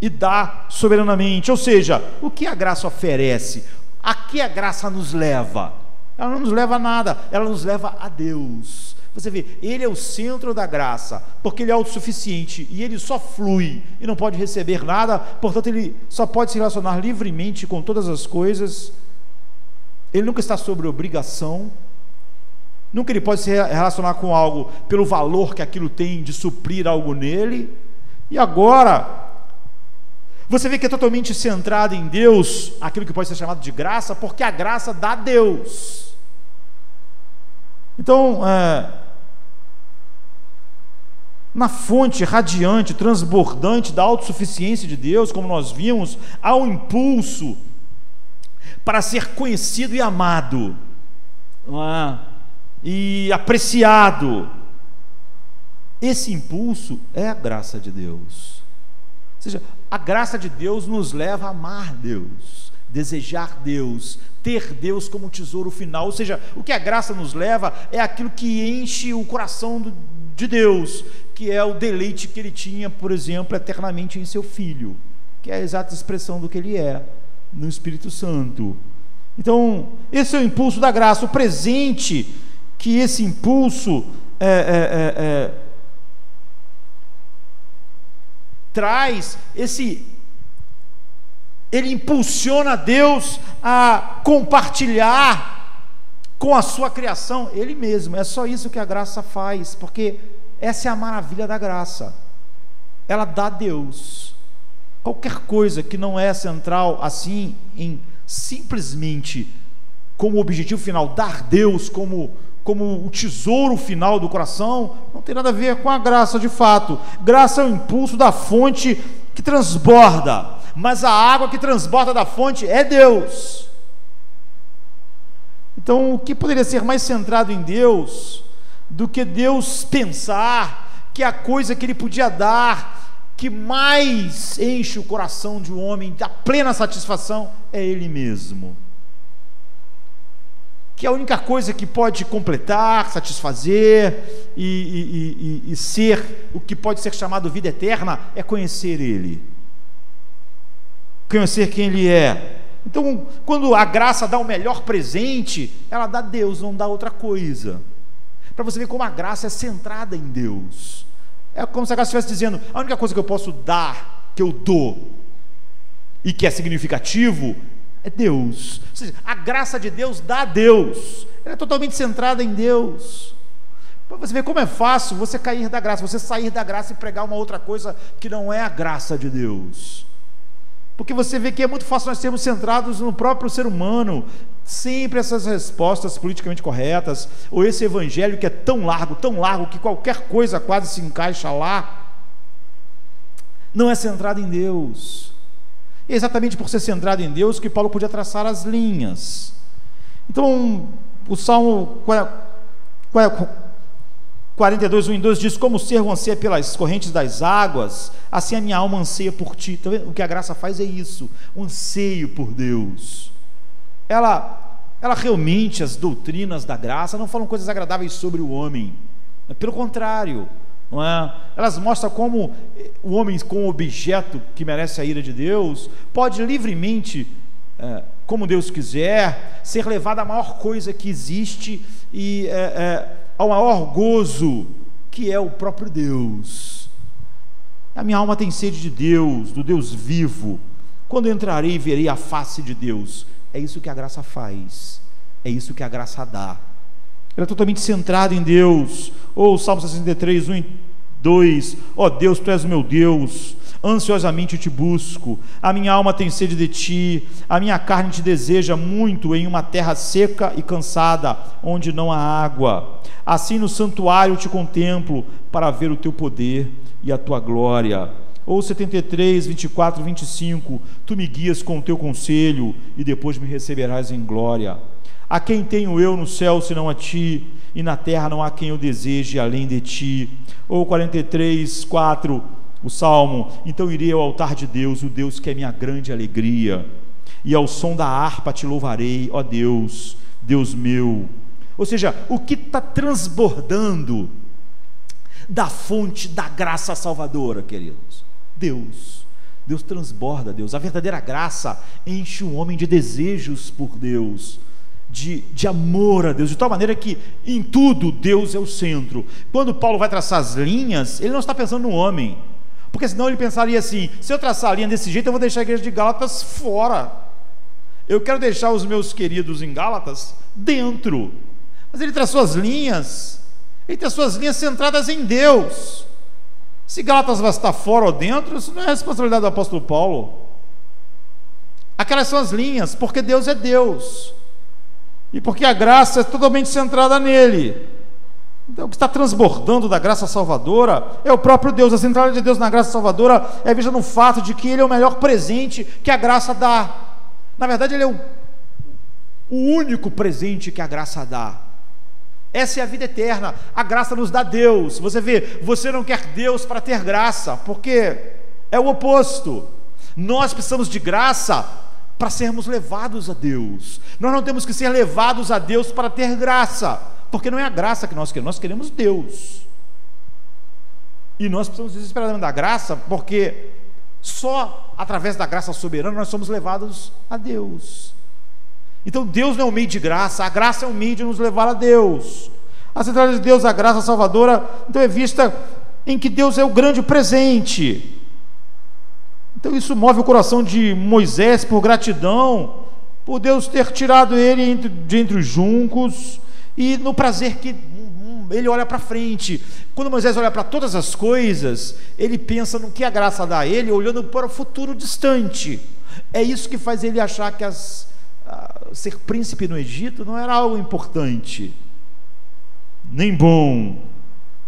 e dá soberanamente. Ou seja, o que a graça oferece? A que a graça nos leva? Ela não nos leva a nada, ela nos leva a Deus. Você vê, Ele é o centro da graça, porque Ele é autossuficiente, e Ele só flui, e não pode receber nada, portanto Ele só pode se relacionar livremente com todas as coisas. Ele nunca está sob obrigação, nunca Ele pode se relacionar com algo pelo valor que aquilo tem de suprir algo nele. E agora, você vê que é totalmente centrado em Deus, aquilo que pode ser chamado de graça, porque a graça dá a Deus. Então, na fonte radiante, transbordante da autossuficiência de Deus, como nós vimos, há um impulso para ser conhecido e amado, e apreciado. Esse impulso é a graça de Deus. Ou seja, a graça de Deus nos leva a amar Deus, desejar Deus, ter Deus como tesouro final. Ou seja, o que a graça nos leva é aquilo que enche o coração de Deus, que é o deleite que Ele tinha, por exemplo, eternamente em seu Filho, que é a exata expressão do que Ele é no Espírito Santo. Então, esse é o impulso da graça, o presente que esse impulso traz, ele impulsiona Deus a compartilhar com a sua criação Ele mesmo. É só isso que a graça faz, porque essa é a maravilha da graça, ela dá a Deus. Qualquer coisa que não é central assim, em simplesmente como objetivo final, dar Deus como o tesouro final do coração, não tem nada a ver com a graça de fato. Graça é o impulso da fonte que transborda, mas a água que transborda da fonte é Deus. Então, o que poderia ser mais centrado em Deus do que Deus pensar que a coisa que Ele podia dar, que mais enche o coração de um homem, da plena satisfação, é Ele mesmo? Que a única coisa que pode completar, satisfazer e ser o que pode ser chamado vida eterna é conhecer Ele, conhecer quem Ele é. Então, quando a graça dá o melhor presente, ela dá Deus, não dá outra coisa. Para você ver como a graça é centrada em Deus. É como se a graça estivesse dizendo: a única coisa que eu posso dar, que eu dou, e que é significativo, é Deus. Ou seja, a graça de Deus dá a Deus, ela é totalmente centrada em Deus. Para você ver como é fácil você cair da graça, você sair da graça e pregar uma outra coisa que não é a graça de Deus. Porque você vê que é muito fácil nós sermos centrados no próprio ser humano, sempre essas respostas politicamente corretas, ou esse evangelho que é tão largo, que qualquer coisa quase se encaixa lá. não é centrada em Deus. E é exatamente por ser centrado em Deus que Paulo podia traçar as linhas. Então, o Salmo 42, 1 e 2 diz: como o cervo anseia pelas correntes das águas, assim a minha alma anseia por ti. Tá vendo? O que a graça faz é isso, o anseio por Deus. Ela realmente, as doutrinas da graça não falam coisas agradáveis sobre o homem, pelo contrário, não é? Elas mostram como o homem, como objeto que merece a ira de Deus, pode livremente, como Deus quiser, ser levado à maior coisa que existe e ao maior gozo, que é o próprio Deus. A minha alma tem sede de Deus, do Deus vivo. Quando entrarei e verei a face de Deus. É isso que a graça faz, é isso que a graça dá. Ela é totalmente centrada em Deus. Ou o Salmo 63, 1 e 2: ó Deus, tu és o meu Deus, ansiosamente te busco, a minha alma tem sede de ti, a minha carne te deseja muito em uma terra seca e cansada, onde não há água. Assim no santuário te contemplo, para ver o teu poder e a tua glória. Ou 73, 24, 25: tu me guias com o teu conselho, e depois me receberás em glória. A quem tenho eu no céu senão a ti, e na terra não há quem eu deseje além de ti. Ou 43, 4, o Salmo: então irei ao altar de Deus, o Deus que é minha grande alegria, e ao som da harpa te louvarei, ó Deus, Deus meu. Ou seja, o que está transbordando da fonte da graça salvadora, queridos? Deus transborda Deus. A verdadeira graça enche o homem de desejos por Deus, de amor a Deus, de tal maneira que em tudo Deus é o centro. Quando Paulo vai traçar as linhas, ele não está pensando no homem, porque senão ele pensaria assim: se eu traçar a linha desse jeito, eu vou deixar a igreja de Gálatas fora, eu quero deixar os meus queridos em Gálatas dentro. Mas ele traçou as linhas, ele tem as suas linhas centradas em Deus. Se Gálatas vai estar fora ou dentro, isso não é responsabilidade do apóstolo Paulo. Aquelas são as linhas, porque Deus é Deus, e porque a graça é totalmente centrada nele. Então o que está transbordando da graça salvadora é o próprio Deus. A centralidade de Deus na graça salvadora é vista no fato de que ele é o melhor presente que a graça dá. Na verdade, ele é o único presente que a graça dá. Essa é a vida eterna. A graça nos dá Deus. Você vê, você não quer Deus para ter graça, porque é o oposto. Nós precisamos de graça para sermos levados a Deus. Nós não temos que ser levados a Deus para ter graça, porque não é a graça que nós queremos Deus. E nós precisamos desesperadamente da graça, porque só através da graça soberana nós somos levados a Deus. Então Deus não é um meio de graça, a graça é um meio de nos levar a Deus. A centralidade de Deus, a graça salvadora, então é vista em que Deus é o grande presente. Então isso move o coração de Moisés por gratidão, por Deus ter tirado ele de entre os juncos, e no prazer que ele olha para frente. Quando Moisés olha para todas as coisas, ele pensa no que a graça dá a ele, olhando para o futuro distante. É isso que faz ele achar que ser príncipe no Egito não era algo importante, nem bom.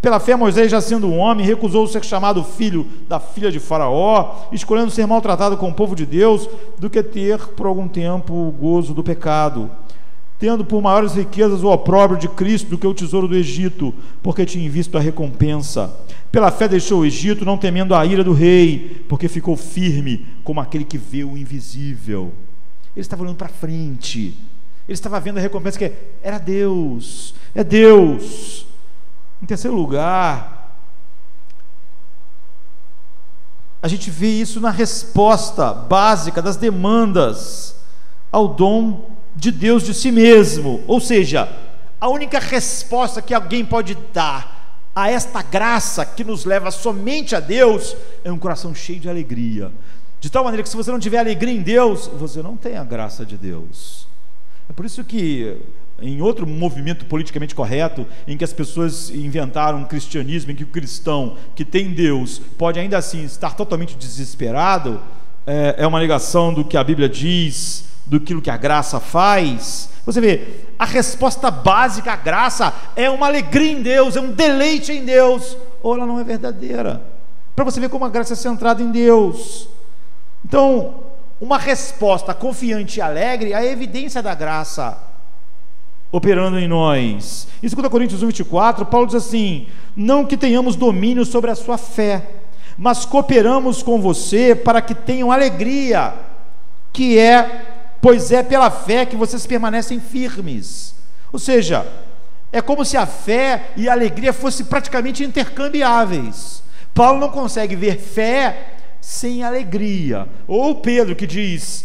Pela fé, Moisés, já sendo um homem, recusou ser chamado filho da filha de Faraó, escolhendo ser maltratado com o povo de Deus, do que ter por algum tempo o gozo do pecado, tendo por maiores riquezas o opróbrio de Cristo do que o tesouro do Egito, porque tinha visto a recompensa. Pela fé deixou o Egito, não temendo a ira do rei, porque ficou firme como aquele que vê o invisível. Ele estava olhando para frente, ele estava vendo a recompensa, que era Deus, é Deus. Em terceiro lugar, a gente vê isso na resposta básica das demandas ao dom de Deus de si mesmo. Ou seja, a única resposta que alguém pode dar a esta graça que nos leva somente a Deus é um coração cheio de alegria, de tal maneira que se você não tiver alegria em Deus, você não tem a graça de Deus. É por isso que em outro movimento politicamente correto, em que as pessoas inventaram um cristianismo em que o cristão que tem Deus pode ainda assim estar totalmente desesperado, é uma negação do que a Bíblia diz, do que a graça faz. Você vê, a resposta básica à graça é uma alegria em Deus, é um deleite em Deus, ou ela não é verdadeira. para você ver como a graça é centrada em Deus. Então, uma resposta confiante e alegre é a evidência da graça operando em nós. Em 2 Coríntios 1:24, Paulo diz assim: não que tenhamos domínio sobre a sua fé, mas cooperamos com você para que tenham alegria, pois é pela fé que vocês permanecem firmes. Ou seja, é como se a fé e a alegria fossem praticamente intercambiáveis. Paulo não consegue ver fé sem alegria. Ou Pedro, que diz: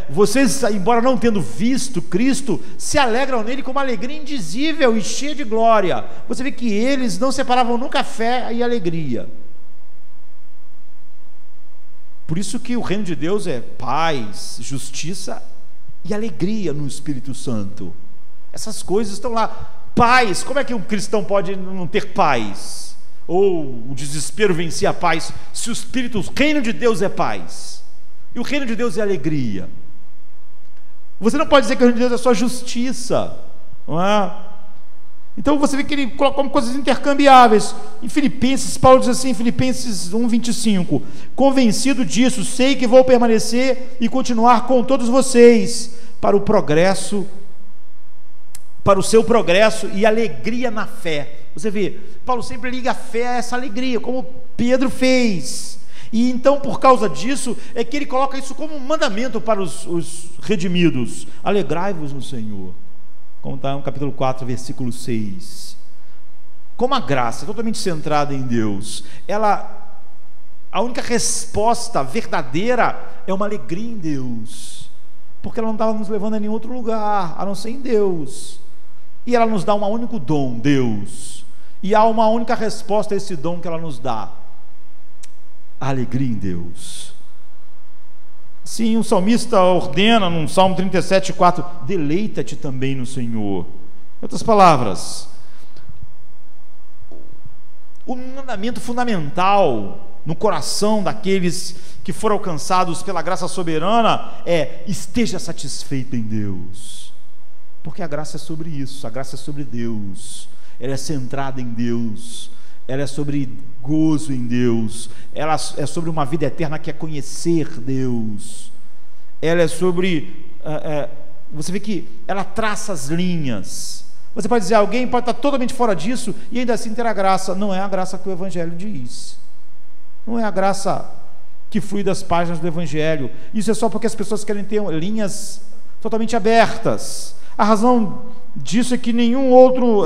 vocês, embora não tendo visto Cristo, se alegram nele com uma alegria indizível e cheia de glória. Você vê que eles não separavam nunca fé e alegria. Por isso que o reino de Deus é paz, justiça e alegria no Espírito Santo. Essas coisas estão lá. Paz, como é que um cristão pode não ter paz? Ou o desespero vencer a paz, se o reino de Deus é paz, e o reino de Deus é alegria? Você não pode dizer que o reino de Deus é só justiça, não é? Então você vê que ele coloca como coisas intercambiáveis. Em Filipenses, Paulo diz assim, em Filipenses 1:25: convencido disso, sei que vou permanecer e continuar com todos vocês para o seu progresso e alegria na fé. Você vê, Paulo sempre liga a fé a essa alegria, como Pedro fez. E então, por causa disso, é que ele coloca isso como um mandamento para os redimidos: alegrai-vos no Senhor, como está no capítulo 4, versículo 6. Como a graça é totalmente centrada em Deus, a única resposta verdadeira é uma alegria em Deus, porque ela não estava nos levando a nenhum outro lugar, a não ser em Deus. E ela nos dá um único dom, Deus, e há uma única resposta a esse dom que ela nos dá: a alegria em Deus. Sim, o salmista ordena no Salmo 37:4: deleita-te também no Senhor. Em outras palavras, o mandamento fundamental no coração daqueles que foram alcançados pela graça soberana é: esteja satisfeito em Deus. Porque a graça é sobre isso, a graça é sobre Deus, ela é centrada em Deus, ela é sobre gozo em Deus, ela é sobre uma vida eterna que é conhecer Deus, ela é sobre, você vê que ela traça as linhas. Você pode dizer, alguém pode estar totalmente fora disso e ainda assim ter a graça. Não é a graça que o Evangelho diz, não é a graça que flui das páginas do Evangelho. Isso é só porque as pessoas querem ter linhas totalmente abertas. A razão disso é que nenhum outro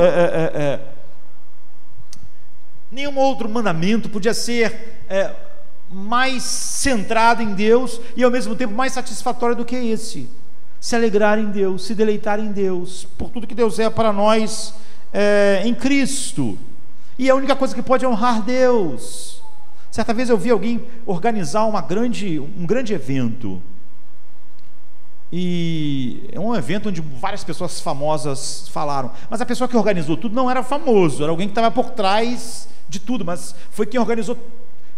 mandamento podia ser mais centrado em Deus e ao mesmo tempo mais satisfatório do que esse: se alegrar em Deus, se deleitar em Deus, por tudo que Deus é para nós em Cristo. E é a única coisa que pode honrar Deus. Certa vez eu vi alguém organizar um grande evento, e é um evento onde várias pessoas famosas falaram, mas a pessoa que organizou tudo não era famoso, era alguém que estava por trás de tudo, mas foi quem organizou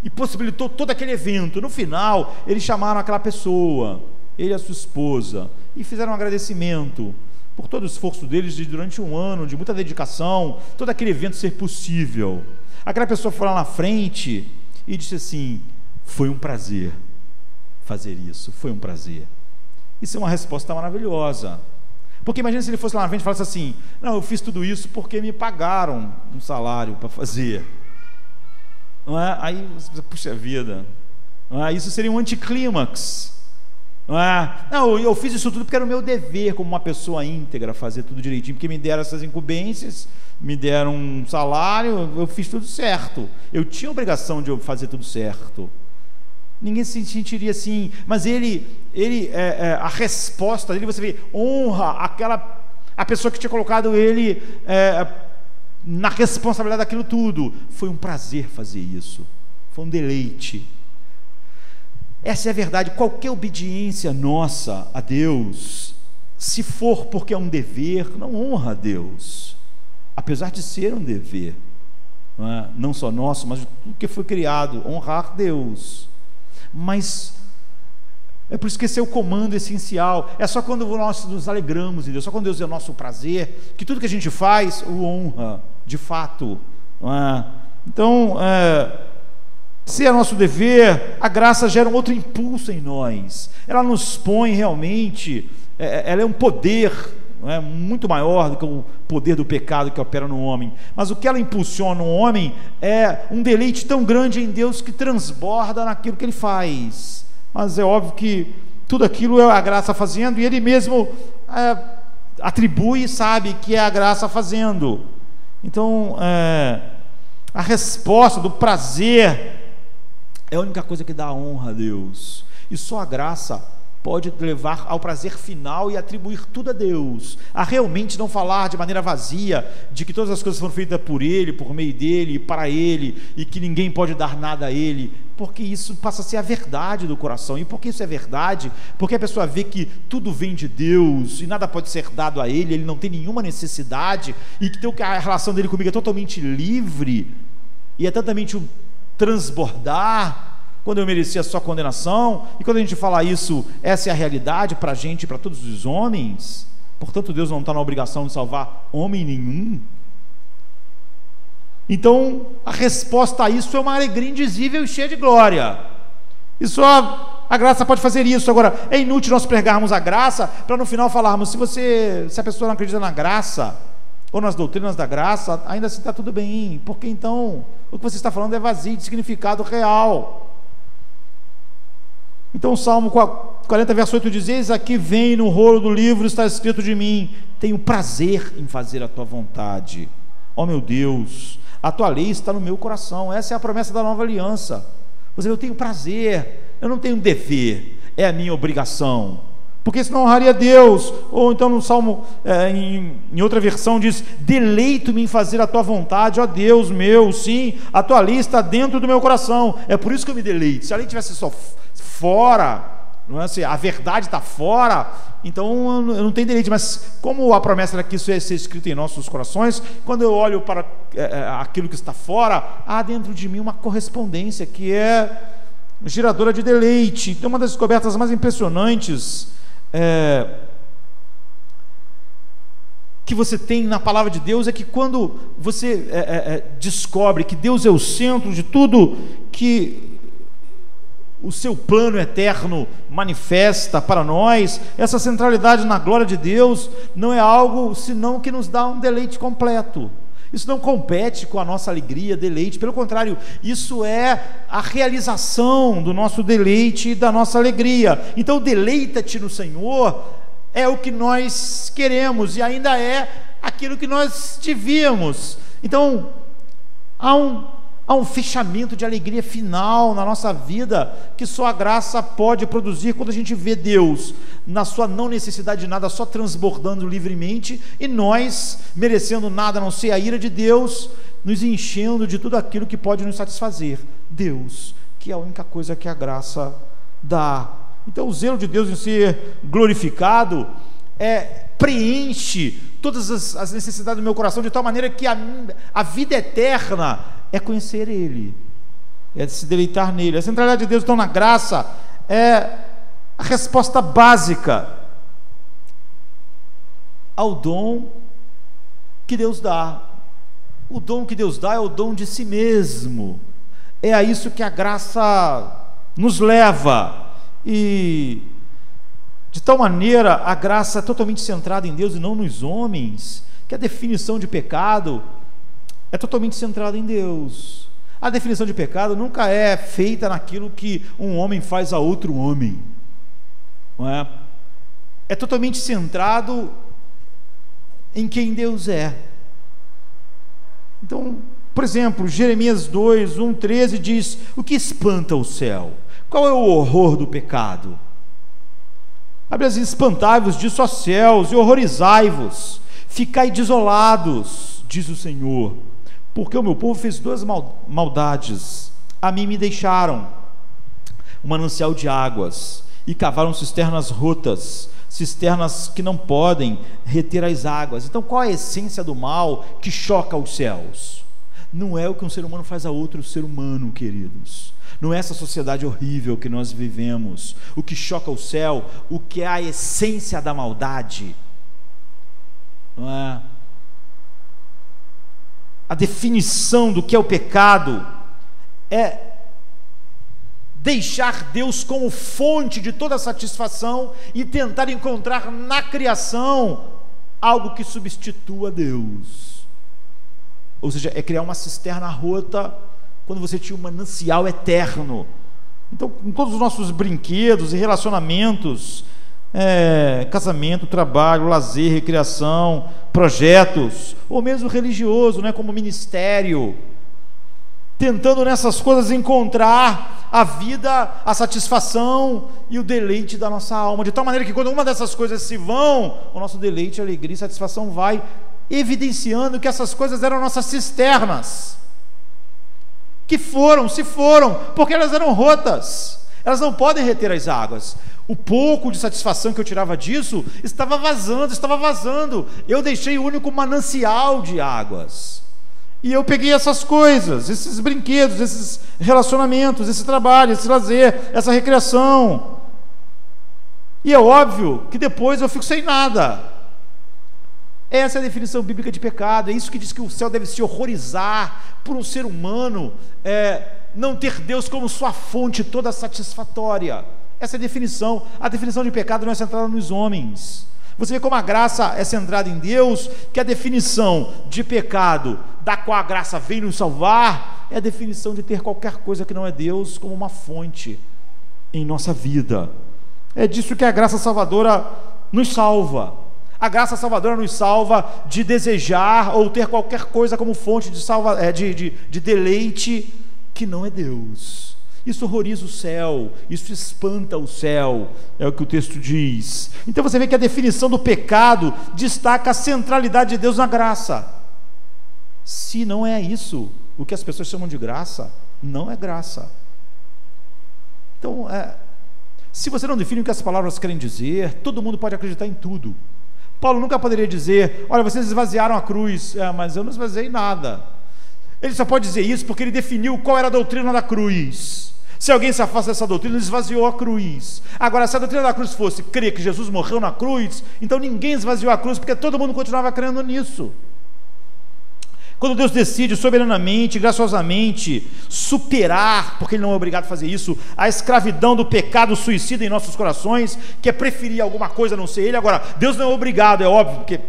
e possibilitou todo aquele evento. No final, eles chamaram aquela pessoa, ele e a sua esposa, e fizeram um agradecimento por todo o esforço deles durante um ano, de muita dedicação, todo aquele evento ser possível. Aquela pessoa foi lá na frente e disse assim: foi um prazer fazer isso, foi um prazer. Isso é uma resposta maravilhosa, porque imagina se ele fosse lá na frente e falasse assim: não, eu fiz tudo isso porque me pagaram um salário para fazer, não é? Aí você pensa, puxa vida, não é? Isso seria um anticlímax, não é? Não, eu fiz isso tudo porque era o meu dever como uma pessoa íntegra fazer tudo direitinho, porque me deram essas incumbências, me deram um salário, eu fiz tudo certo, eu tinha a obrigação de fazer tudo certo. Ninguém se sentiria assim, mas a resposta dele, você vê, honra a pessoa que tinha colocado ele na responsabilidade daquilo tudo. Foi um prazer fazer isso, foi um deleite. Essa é a verdade. Qualquer obediência nossa a Deus, se for porque é um dever, não honra a Deus, apesar de ser um dever, não só nosso, mas tudo que foi criado, honrar Deus. Mas é por isso que esse é o comando essencial. É só quando nós nos alegramos em Deus, só quando Deus é o nosso prazer, que tudo que a gente faz o honra de fato, não é? Então, se é nosso dever, a graça gera um outro impulso em nós. Ela nos põe realmente, ela é um poder, não é, muito maior do que o poder do pecado que opera no homem. Mas o que ela impulsiona no homem é um deleite tão grande em Deus que transborda naquilo que Ele faz. Mas é óbvio que tudo aquilo é a graça fazendo, e Ele mesmo atribui e sabe que é a graça fazendo. Então, a resposta do prazer é a única coisa que dá honra a Deus, e só a graça pode levar ao prazer final e atribuir tudo a Deus, a realmente não falar de maneira vazia, de que todas as coisas foram feitas por Ele, por meio dEle, para Ele, e que ninguém pode dar nada a Ele, porque isso passa a ser a verdade do coração. E por que isso é verdade? Porque a pessoa vê que tudo vem de Deus, e nada pode ser dado a Ele, Ele não tem nenhuma necessidade, e que a relação dele comigo é totalmente livre, e é totalmente um transbordar, quando eu merecia só condenação. E quando a gente fala isso, essa é a realidade para a gente, para todos os homens. Portanto, Deus não está na obrigação de salvar homem nenhum. Então, a resposta a isso é uma alegria indizível e cheia de glória. E só a graça pode fazer isso. Agora, é inútil nós pregarmos a graça para no final falarmos, se a pessoa não acredita na graça ou nas doutrinas da graça, ainda assim está tudo bem, porque então o que você está falando é vazio de significado real. Então o Salmo 40, verso 8 diz: eis aqui vem no rolo do livro, está escrito de mim, tenho prazer em fazer a tua vontade. Ó meu Deus, a tua lei está no meu coração. Essa é a promessa da nova aliança. Ou seja, eu tenho prazer, eu não tenho dever, é a minha obrigação, porque senão honraria Deus. Ou então no Salmo, em outra versão diz: deleito-me em fazer a tua vontade, ó Deus meu, sim, a tua lei está dentro do meu coração, é por isso que eu me deleito. Se a lei tivesse só fora, não é? Se a verdade está fora, então eu não tenho deleite. Mas como a promessa era que isso ia ser escrito em nossos corações, quando eu olho para aquilo que está fora, há dentro de mim uma correspondência que é geradora de deleite. Então, uma das descobertas mais impressionantes que você tem na palavra de Deus é que quando você descobre que Deus é o centro de tudo, que o seu plano eterno manifesta para nós, essa centralidade na glória de Deus não é algo senão que nos dá um deleite completo. Isso não compete com a nossa alegria, deleite, pelo contrário, isso é a realização do nosso deleite e da nossa alegria. Então, deleita-te no Senhor é o que nós queremos, e ainda é aquilo que nós devíamos. Então, há um fechamento de alegria final na nossa vida, que só a graça pode produzir, quando a gente vê Deus na sua não necessidade de nada, só transbordando livremente, e nós, merecendo nada a não ser a ira de Deus, nos enchendo de tudo aquilo que pode nos satisfazer. Deus, que é a única coisa que a graça dá. Então o zelo de Deus em ser glorificado preenche todas as necessidades do meu coração, de tal maneira que a vida eterna é conhecer Ele, é se deleitar nele. A centralidade de Deus, então, na graça é a resposta básica ao dom que Deus dá. O dom que Deus dá é o dom de si mesmo. É a isso que a graça nos leva. E de tal maneira a graça é totalmente centrada em Deus e não nos homens, que a definição de pecado é totalmente centrada em Deus. A definição de pecado nunca é feita naquilo que um homem faz a outro homem, não é? É totalmente centrado em quem Deus é. Então, por exemplo, Jeremias 2, 1, 13 diz: o que espanta o céu? Qual é o horror do pecado? A Bíblia diz: espantai-vos disso, ó céus, e horrorizai-vos, ficai desolados, diz o Senhor, porque o meu povo fez duas maldades. A mim me deixaram um manancial de águas, e cavaram cisternas rotas, cisternas que não podem reter as águas. Então, qual é a essência do mal que choca os céus? Não é o que um ser humano faz a outro ser humano, queridos. Não é essa sociedade horrível que nós vivemos. O que choca o céu, o que é a essência da maldade, não é? A definição do que é o pecado é deixar Deus como fonte de toda satisfação e tentar encontrar na criação algo que substitua Deus. Ou seja, é criar uma cisterna rota quando você tinha um manancial eterno. Então, com todos os nossos brinquedos e relacionamentos, casamento, trabalho, lazer, recreação, projetos, ou mesmo religioso, né, como ministério, tentando nessas coisas encontrar a vida, a satisfação e o deleite da nossa alma, de tal maneira que quando uma dessas coisas se vão, o nosso deleite, alegria e satisfação vai evidenciando que essas coisas eram nossas cisternas, que se foram, porque elas eram rotas, elas não podem reter as águas. O pouco de satisfação que eu tirava disso estava vazando, eu deixei o único manancial de águas, e eu peguei essas coisas, esses brinquedos, esses relacionamentos, esse trabalho, esse lazer, essa recreação, e é óbvio que depois eu fico sem nada. Essa é a definição bíblica de pecado. É isso que diz que o céu deve se horrorizar por um ser humano não ter Deus como sua fonte toda satisfatória. Essa é a definição. A definição de pecado não é centrada nos homens. Você vê como a graça é centrada em Deus, que a definição de pecado, da qual a graça vem nos salvar, é a definição de ter qualquer coisa que não é Deus como uma fonte em nossa vida. É disso que a graça salvadora nos salva. A graça salvadora nos salva de desejar ou ter qualquer coisa como fonte de deleite que não é Deus. Isso horroriza o céu, isso espanta o céu, é o que o texto diz. Então você vê que a definição do pecado destaca a centralidade de Deus na graça. Se não é isso, o que as pessoas chamam de graça, não é graça. Então, se você não define o que as palavras querem dizer, todo mundo pode acreditar em tudo. Paulo nunca poderia dizer: olha, vocês esvaziaram a cruz, mas eu não esvaziei nada. Ele só pode dizer isso porque ele definiu qual era a doutrina da cruz. Se alguém se afasta dessa doutrina, ele esvaziou a cruz. Agora, se a doutrina da cruz fosse crer que Jesus morreu na cruz, então ninguém esvaziou a cruz, porque todo mundo continuava crendo nisso. Quando Deus decide soberanamente, graciosamente superar, porque Ele não é obrigado a fazer isso, a escravidão do pecado suicida em nossos corações, que é preferir alguma coisa a não ser Ele. Agora, Deus não é obrigado, é óbvio, porque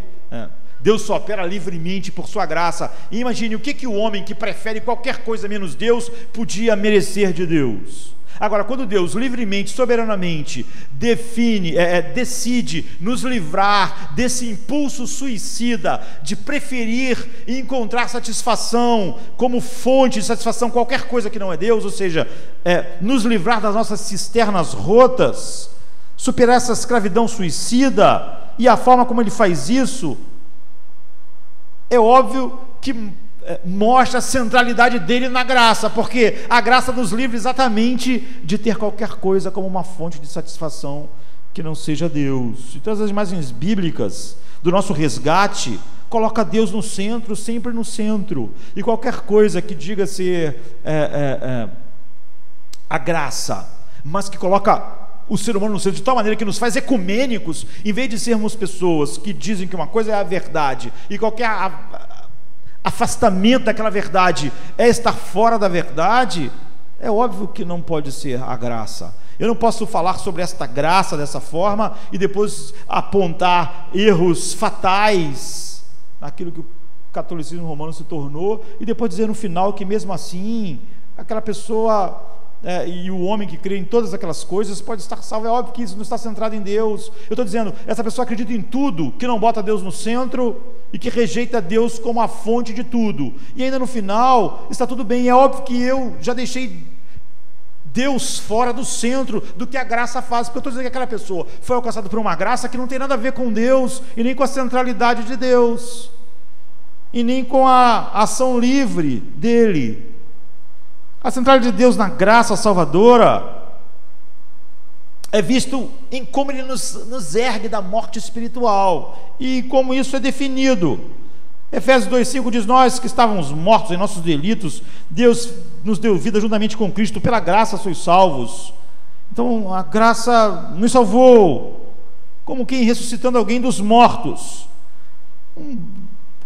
Deus só opera livremente por sua graça. E imagine o que o homem que prefere qualquer coisa menos Deus podia merecer de Deus. Agora, quando Deus livremente, soberanamente decide nos livrar desse impulso suicida de preferir e encontrar satisfação como fonte de satisfação qualquer coisa que não é Deus, ou seja, nos livrar das nossas cisternas rotas, superar essa escravidão suicida, e a forma como Ele faz isso é óbvio que mostra a centralidade dele na graça, porque a graça nos livra exatamente de ter qualquer coisa como uma fonte de satisfação que não seja Deus. Então, as imagens bíblicas do nosso resgate coloca Deus no centro, sempre no centro, e qualquer coisa que diga ser a graça, mas que coloca o ser humano no centro, de tal maneira que nos faz ecumênicos, em vez de sermos pessoas que dizem que uma coisa é a verdade e qualquer afastamento daquela verdade é estar fora da verdade. É óbvio que não pode ser a graça. Eu não posso falar sobre esta graça dessa forma e depois apontar erros fatais naquilo que o catolicismo romano se tornou, e depois dizer no final que mesmo assim aquela pessoa e o homem que crê em todas aquelas coisas pode estar salvo. É óbvio que isso não está centrado em Deus. Eu estou dizendo, essa pessoa acredita em tudo que não bota Deus no centro e que rejeita Deus como a fonte de tudo, e ainda no final está tudo bem. É óbvio que eu já deixei Deus fora do centro do que a graça faz, porque eu estou dizendo que aquela pessoa foi alcançada por uma graça que não tem nada a ver com Deus, e nem com a centralidade de Deus, e nem com a ação livre dele. A centralidade de Deus na graça salvadora é visto em como Ele nos ergue da morte espiritual, e como isso é definido. Efésios 2,5 diz: nós que estávamos mortos em nossos delitos, Deus nos deu vida juntamente com Cristo, pela graça sois salvos. Então a graça nos salvou, como quem ressuscitando alguém dos mortos.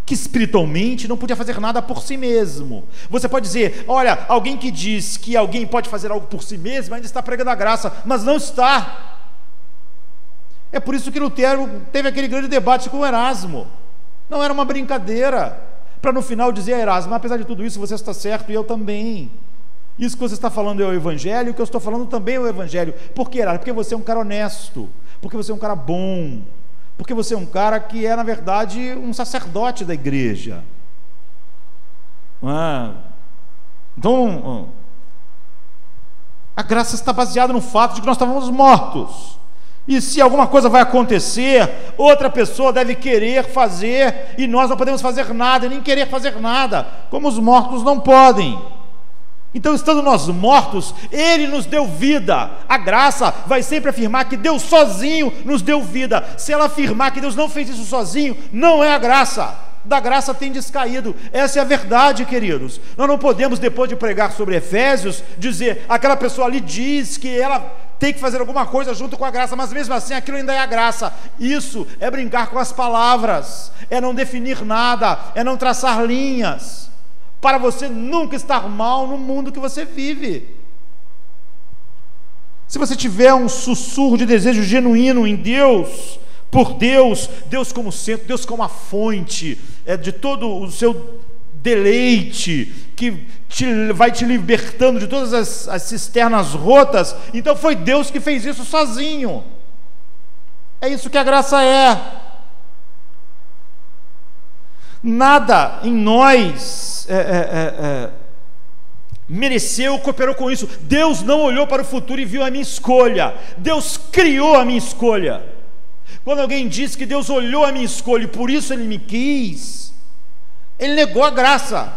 que espiritualmente não podia fazer nada por si mesmo. Você pode dizer, olha, alguém que diz que alguém pode fazer algo por si mesmo ainda está pregando a graça, mas não está. É por isso que Lutero teve aquele grande debate com o Erasmo. Não era uma brincadeira, para no final dizer a Erasmo, apesar de tudo isso você está certo e eu também. Isso que você está falando é o Evangelho, o que eu estou falando também é o Evangelho. Por que, Erasmo? Porque você é um cara honesto, porque você é um cara bom, porque você é um cara que é, na verdade, um sacerdote da igreja. Então, a graça está baseada no fato de que nós estávamos mortos. E se alguma coisa vai acontecer, outra pessoa deve querer fazer, e nós não podemos fazer nada, e nem querer fazer nada, como os mortos não podem. Então, estando nós mortos, Ele nos deu vida. A graça vai sempre afirmar que Deus sozinho nos deu vida. Se ela afirmar que Deus não fez isso sozinho, não é a graça. Da graça tem descaído. Essa é a verdade, queridos. Nós não podemos, depois de pregar sobre Efésios, dizer, aquela pessoa ali diz que ela tem que fazer alguma coisa junto com a graça, mas mesmo assim aquilo ainda é a graça. Isso é brincar com as palavras, é não definir nada, é não traçar linhas, para você nunca estar mal no mundo que você vive. Se você tiver um sussurro de desejo genuíno em Deus, por Deus, Deus como centro, Deus como a fonte de todo o seu deleite, que vai te libertando de todas as cisternas rotas, então foi Deus que fez isso sozinho. É isso que a graça é. Nada em nós mereceu, cooperou com isso. Deus não olhou para o futuro e viu a minha escolha. Deus criou a minha escolha. Quando alguém diz que Deus olhou a minha escolha e por isso Ele me quis, ele negou a graça.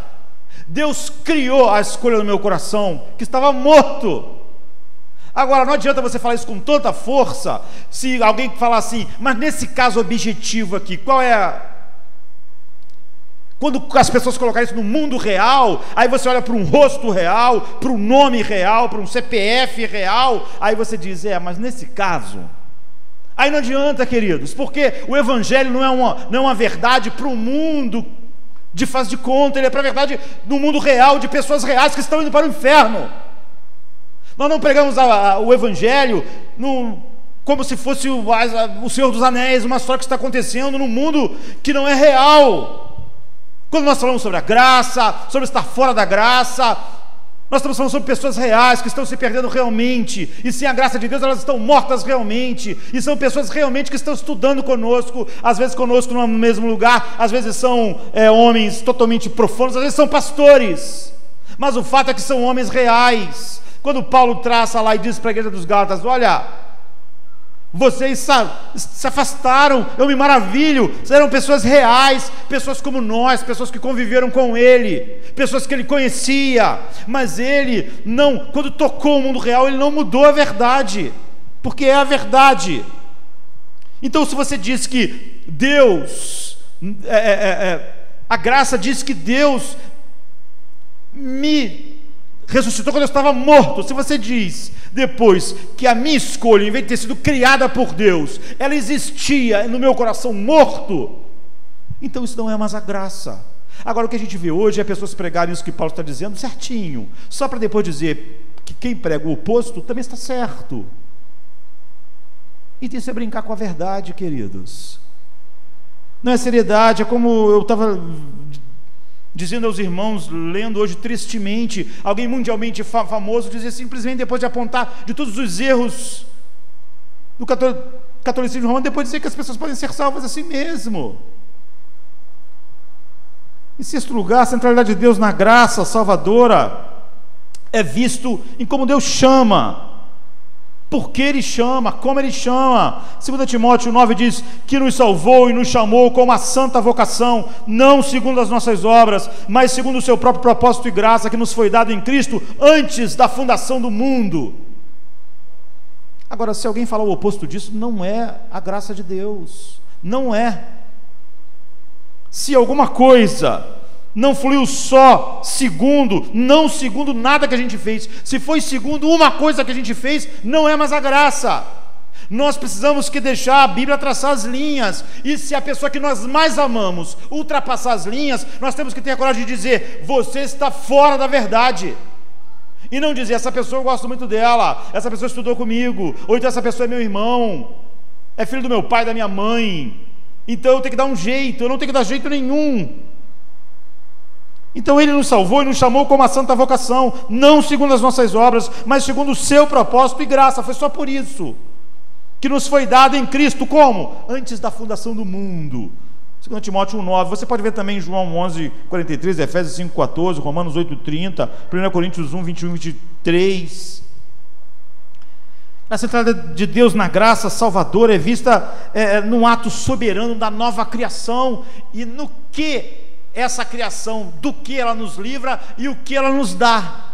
Deus criou a escolha no meu coração, que estava morto. Agora, não adianta você falar isso com tanta força, se alguém falar assim, mas nesse caso objetivo aqui, qual é a... Quando as pessoas colocarem isso no mundo real, aí você olha para um rosto real, para um nome real, para um CPF real, aí você diz, mas nesse caso... Aí não adianta, queridos, porque o Evangelho não é uma verdade para o mundo de faz de conta, ele é para a verdade no mundo real, de pessoas reais que estão indo para o inferno. Nós não pregamos o Evangelho como se fosse o Senhor dos Anéis, uma história que está acontecendo num mundo que não é real. Quando nós falamos sobre a graça, sobre estar fora da graça, nós estamos falando sobre pessoas reais que estão se perdendo realmente, e sem a graça de Deus elas estão mortas realmente, e são pessoas realmente que estão estudando conosco, às vezes conosco no mesmo lugar, às vezes são homens totalmente profanos, às vezes são pastores, mas o fato é que são homens reais. Quando Paulo traça lá e diz para a igreja dos Gálatas, olha, vocês se afastaram, eu me maravilho, eram pessoas reais, pessoas como nós, pessoas que conviveram com ele, pessoas que ele conhecia, mas ele não, quando tocou o mundo real, ele não mudou a verdade, porque é a verdade. Então, se você diz que Deus, a graça diz que Deus me ressuscitou quando eu estava morto, se você diz depois que a minha escolha, em vez de ter sido criada por Deus, ela existia no meu coração morto, então isso não é mais a graça. Agora, o que a gente vê hoje é pessoas pregarem isso que Paulo está dizendo certinho, só para depois dizer que quem prega o oposto também está certo. E isso é brincar com a verdade, queridos. Não é seriedade, é como eu estava dizendo aos irmãos, lendo hoje tristemente, alguém mundialmente famoso dizia simplesmente, depois de apontar de todos os erros do catolicismo romano, depois de dizer que as pessoas podem ser salvas assim mesmo. Em sexto lugar, a centralidade de Deus na graça salvadora é visto em como Deus chama, por que Ele chama, como Ele chama. 2 Timóteo 9 diz que nos salvou e nos chamou com uma santa vocação, não segundo as nossas obras, mas segundo o seu próprio propósito e graça que nos foi dado em Cristo antes da fundação do mundo. Agora, se alguém falar o oposto disso, não é a graça de Deus, não é. Se alguma coisa não fluiu só não segundo nada que a gente fez, se foi segundo uma coisa que a gente fez, não é mais a graça. Nós precisamos que deixar a Bíblia traçar as linhas, e se a pessoa que nós mais amamos ultrapassar as linhas, nós temos que ter a coragem de dizer: você está fora da verdade. E não dizer: essa pessoa eu gosto muito dela, essa pessoa estudou comigo, ou então essa pessoa é meu irmão, é filho do meu pai, da minha mãe, então eu tenho que dar um jeito. Eu não tenho que dar jeito nenhum. Então Ele nos salvou e nos chamou com uma santa vocação, não segundo as nossas obras, mas segundo o seu propósito e graça. Foi só por isso que nos foi dado em Cristo. Como? Antes da fundação do mundo. 2 Timóteo 1,9, você pode ver também em João 11,43, Efésios 5,14, Romanos 8,30, 1 Coríntios 1, 21 e 23. A centralidade de Deus na graça salvadora é vista no ato soberano da nova criação, e no que essa criação, do que ela nos livra e o que ela nos dá.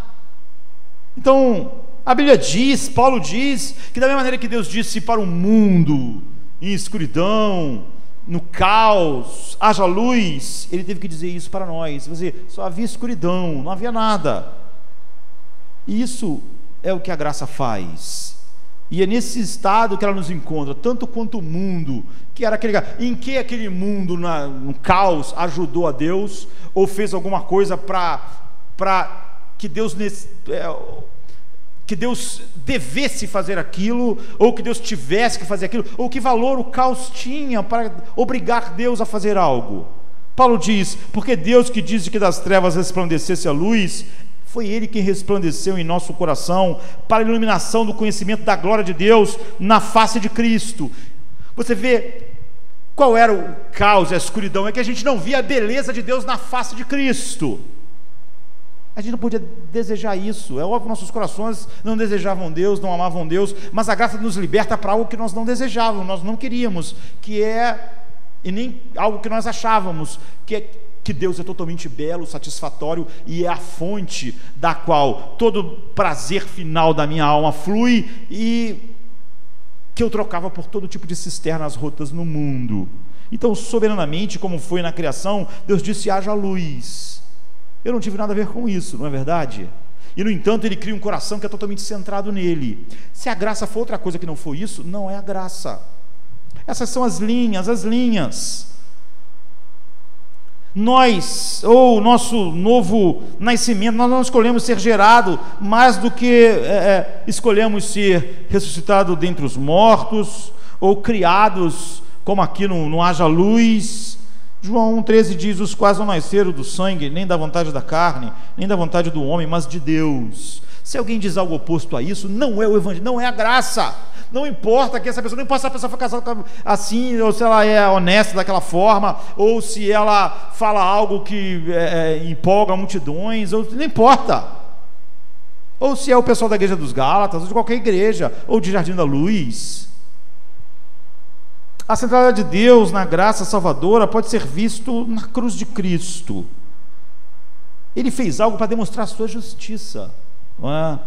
Então, a Bíblia diz, Paulo diz, que da mesma maneira que Deus disse para o mundo, em escuridão, no caos, haja luz, Ele teve que dizer isso para nós. Só havia escuridão, não havia nada. E isso é o que a graça faz. E é nesse estado que ela nos encontra, tanto quanto o mundo, que era em que aquele mundo, no caos, ajudou a Deus, ou fez alguma coisa para que Deus devesse fazer aquilo, ou que Deus tivesse que fazer aquilo, ou que valor o caos tinha para obrigar Deus a fazer algo. Paulo diz: porque Deus, que diz que das trevas resplandecesse a luz, foi Ele quem resplandeceu em nosso coração para a iluminação do conhecimento da glória de Deus na face de Cristo. Você vê qual era o caos, a escuridão? É que a gente não via a beleza de Deus na face de Cristo. A gente não podia desejar isso. É óbvio que nossos corações não desejavam Deus, não amavam Deus, mas a graça nos liberta para algo que nós não desejávamos, nós não queríamos, e nem algo que nós achávamos, que Deus é totalmente belo, satisfatório, e é a fonte da qual todo prazer final da minha alma flui, e que eu trocava por todo tipo de cisternas rotas no mundo. Então, soberanamente, como foi na criação, Deus disse: haja luz. Eu não tive nada a ver com isso, não é verdade? E no entanto Ele cria um coração que é totalmente centrado nele. Se a graça for outra coisa que não for isso, não é a graça. Essas são as linhas. Nós, ou o nosso novo nascimento, nós não escolhemos ser gerado mais do que escolhemos ser ressuscitado dentre os mortos, ou criados, como aqui no haja luz. João 1,13 diz: os quais não nasceram do sangue, nem da vontade da carne, nem da vontade do homem, mas de Deus. Se alguém diz algo oposto a isso, não é o evangelho, não é a graça. Não importa que essa pessoa, não importa se a pessoa foi casada assim, ou se ela é honesta daquela forma, ou se ela fala algo que empolga multidões, não importa. Ou se é o pessoal da igreja dos Gálatas, ou de qualquer igreja, ou de Jardim da Luz. A centralidade de Deus na graça salvadora pode ser visto na cruz de Cristo. Ele fez algo para demonstrar a sua justiça, não é?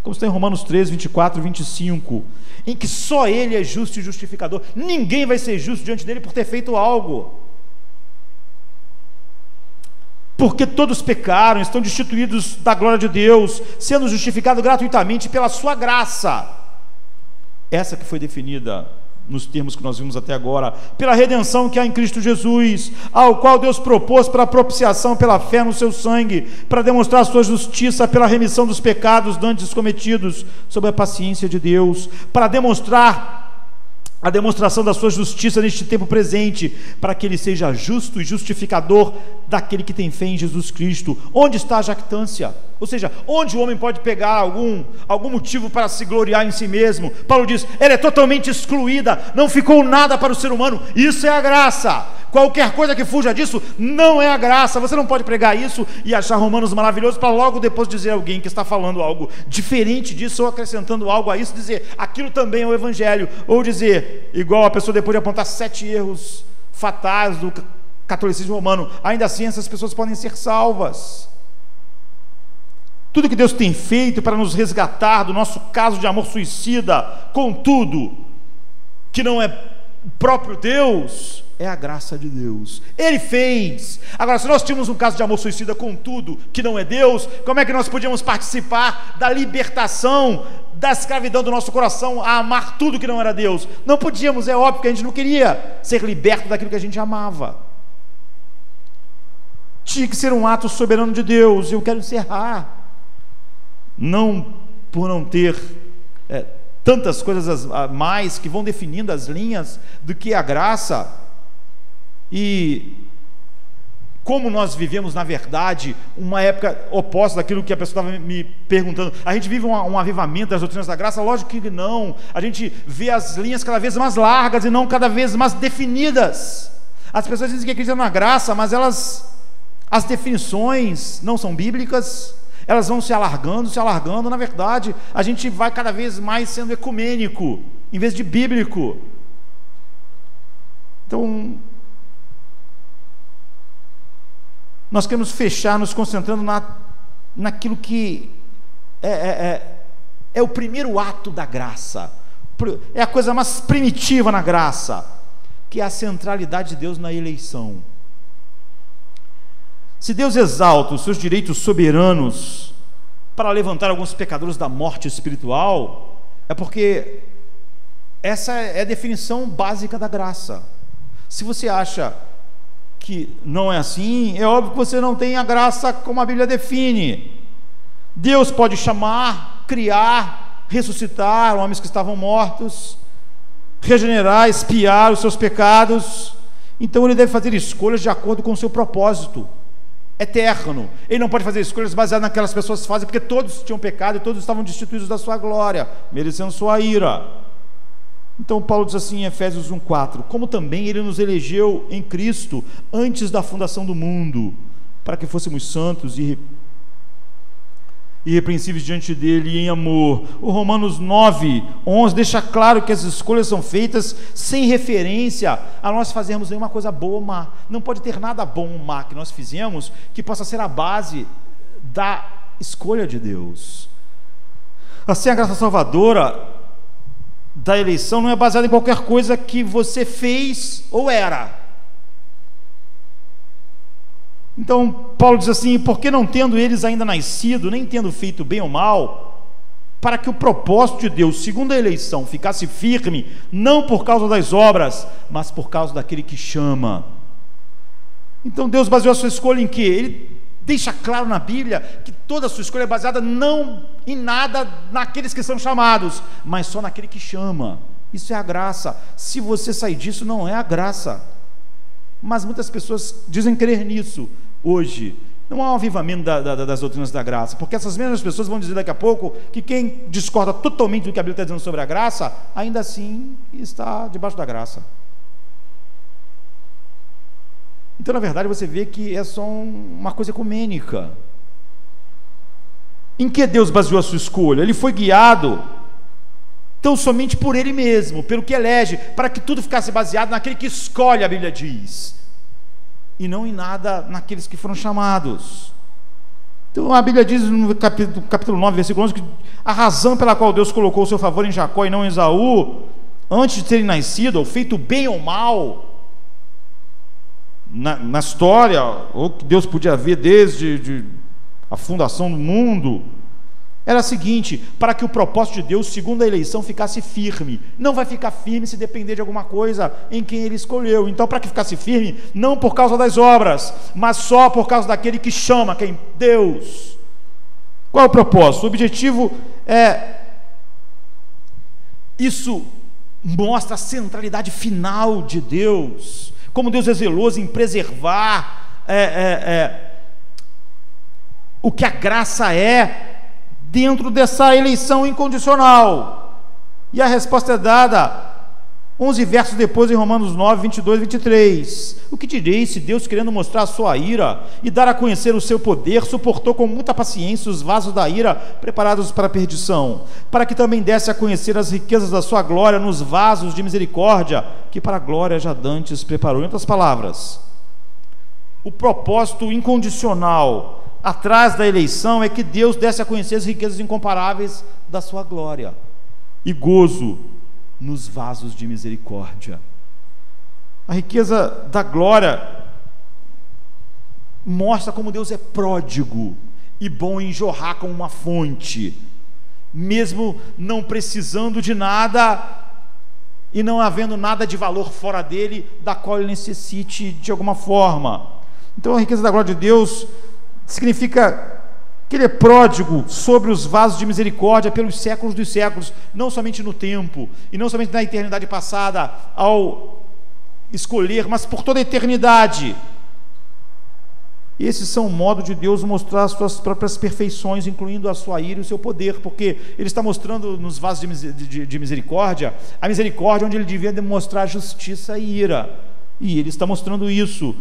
Como está em Romanos 13, 24 e 25, em que só Ele é justo e justificador. Ninguém vai ser justo diante dele por ter feito algo. Porque todos pecaram, estão destituídos da glória de Deus, sendo justificados gratuitamente pela sua graça. Essa que foi definida nos termos que nós vimos até agora, pela redenção que há em Cristo Jesus, ao qual Deus propôs para a propiciação pela fé no seu sangue, para demonstrar a sua justiça pela remissão dos pecados dantes cometidos, sob a paciência de Deus, para demonstrar a demonstração da sua justiça neste tempo presente, para que Ele seja justo e justificador daquele que tem fé em Jesus Cristo. Onde está a jactância? Ou seja, onde o homem pode pegar algum motivo para se gloriar em si mesmo? Paulo diz: ela é totalmente excluída, não ficou nada para o ser humano. Isso é a graça. Qualquer coisa que fuja disso não é a graça. Você não pode pregar isso e achar Romanos maravilhoso para logo depois dizer a alguém que está falando algo diferente disso, ou acrescentando algo a isso, dizer aquilo também é o evangelho, ou dizer, igual a pessoa depois de apontar 7 erros fatais do catolicismo romano, ainda assim essas pessoas podem ser salvas. Tudo que Deus tem feito para nos resgatar do nosso caso de amor suicida, contudo, que não é o próprio Deus, é a graça de Deus. Ele fez. Agora, se nós tínhamos um caso de amor suicida com tudo que não é Deus, como é que nós podíamos participar da libertação da escravidão do nosso coração a amar tudo que não era Deus? Não podíamos, é óbvio que a gente não queria ser liberto daquilo que a gente amava. Tinha que ser um ato soberano de Deus. Eu quero encerrar, não por não ter tantas coisas a mais que vão definindo as linhas do que a graça, e como nós vivemos, na verdade, uma época oposta daquilo que a pessoa estava me perguntando. A gente vive um avivamento das doutrinas da graça? Lógico que não. A gente vê as linhas cada vez mais largas e não cada vez mais definidas. As pessoas dizem que acreditam na graça, mas as definições não são bíblicas, elas vão se alargando. Na verdade, a gente vai cada vez mais sendo ecumênico, em vez de bíblico. Então, nós queremos fechar nos concentrando naquilo que é o primeiro ato da graça, é a coisa mais primitiva na graça, que é a centralidade de Deus na eleição. Se Deus exalta os seus direitos soberanos para levantar alguns pecadores da morte espiritual, é porque essa é a definição básica da graça. Se você acha que não é assim, é óbvio que você não tem a graça como a Bíblia define. Deus pode chamar, criar, ressuscitar homens que estavam mortos, regenerar, expiar os seus pecados. Então ele deve fazer escolhas de acordo com o seu propósito eterno. Ele não pode fazer escolhas baseadas naquelas pessoas que fazem, porque todos tinham pecado e todos estavam destituídos da sua glória, merecendo sua ira. Então Paulo diz assim em Efésios 1,4: como também ele nos elegeu em Cristo antes da fundação do mundo, para que fôssemos santos e irrepreensíveis diante dele em amor. O Romanos 9:11 deixa claro que as escolhas são feitas sem referência a nós fazermos nenhuma coisa boa ou má. Não pode ter nada bom ou má que nós fizemos que possa ser a base da escolha de Deus. Assim, a graça salvadora da eleição não é baseada em qualquer coisa que você fez ou era. Então Paulo diz assim: porque não tendo eles ainda nascido, nem tendo feito bem ou mal, para que o propósito de Deus, segundo a eleição, ficasse firme, não por causa das obras, mas por causa daquele que chama. Então Deus baseou a sua escolha em quê? Ele deixa claro na Bíblia que toda a sua escolha é baseada não em nada naqueles que são chamados, mas só naquele que chama. Isso é a graça. Se você sair disso, não é a graça. Mas muitas pessoas dizem crer nisso hoje. Não há um avivamento das doutrinas da graça, porque essas mesmas pessoas vão dizer daqui a pouco que quem discorda totalmente do que a Bíblia está dizendo sobre a graça, ainda assim está debaixo da graça. Então, na verdade, você vê que é só uma coisa ecumênica. Em que Deus baseou a sua escolha? Ele foi guiado tão somente por Ele mesmo, pelo que elege, para que tudo ficasse baseado naquele que escolhe, a Bíblia diz, e não em nada naqueles que foram chamados. Então a Bíblia diz no capítulo 9, versículo 11, que a razão pela qual Deus colocou o seu favor em Jacó e não em Esaú, antes de terem nascido, ou feito bem ou mal, na história, ou que Deus podia ver desde a fundação do mundo, era a seguinte: para que o propósito de Deus, segundo a eleição, ficasse firme. Não vai ficar firme se depender de alguma coisa em quem Ele escolheu. Então, para que ficasse firme, não por causa das obras, mas só por causa daquele que chama, quem? Deus. Qual é o propósito? O objetivo é... Isso mostra a centralidade final de Deus, como Deus é zeloso em preservar o que a graça é dentro dessa eleição incondicional. E a resposta é dada 11 versos depois em Romanos 9, 22 e 23. O que direi se Deus, querendo mostrar a sua ira e dar a conhecer o seu poder, suportou com muita paciência os vasos da ira preparados para a perdição, para que também desse a conhecer as riquezas da sua glória nos vasos de misericórdia, que para a glória já dantes preparou. Em outras palavras, o propósito incondicional atrás da eleição é que Deus desse a conhecer as riquezas incomparáveis da sua glória e gozo nos vasos de misericórdia. A riqueza da glória mostra como Deus é pródigo e bom em jorrar como uma fonte, mesmo não precisando de nada e não havendo nada de valor fora dele, da qual ele necessite de alguma forma. Então a riqueza da glória de Deus significa que ele é pródigo sobre os vasos de misericórdia pelos séculos dos séculos, não somente no tempo, e não somente na eternidade passada, ao escolher, mas por toda a eternidade. E esses são o modo de Deus mostrar as suas próprias perfeições, incluindo a sua ira e o seu poder, porque ele está mostrando nos vasos de misericórdia, a misericórdia onde ele devia demonstrar justiça e ira, e ele está mostrando isso,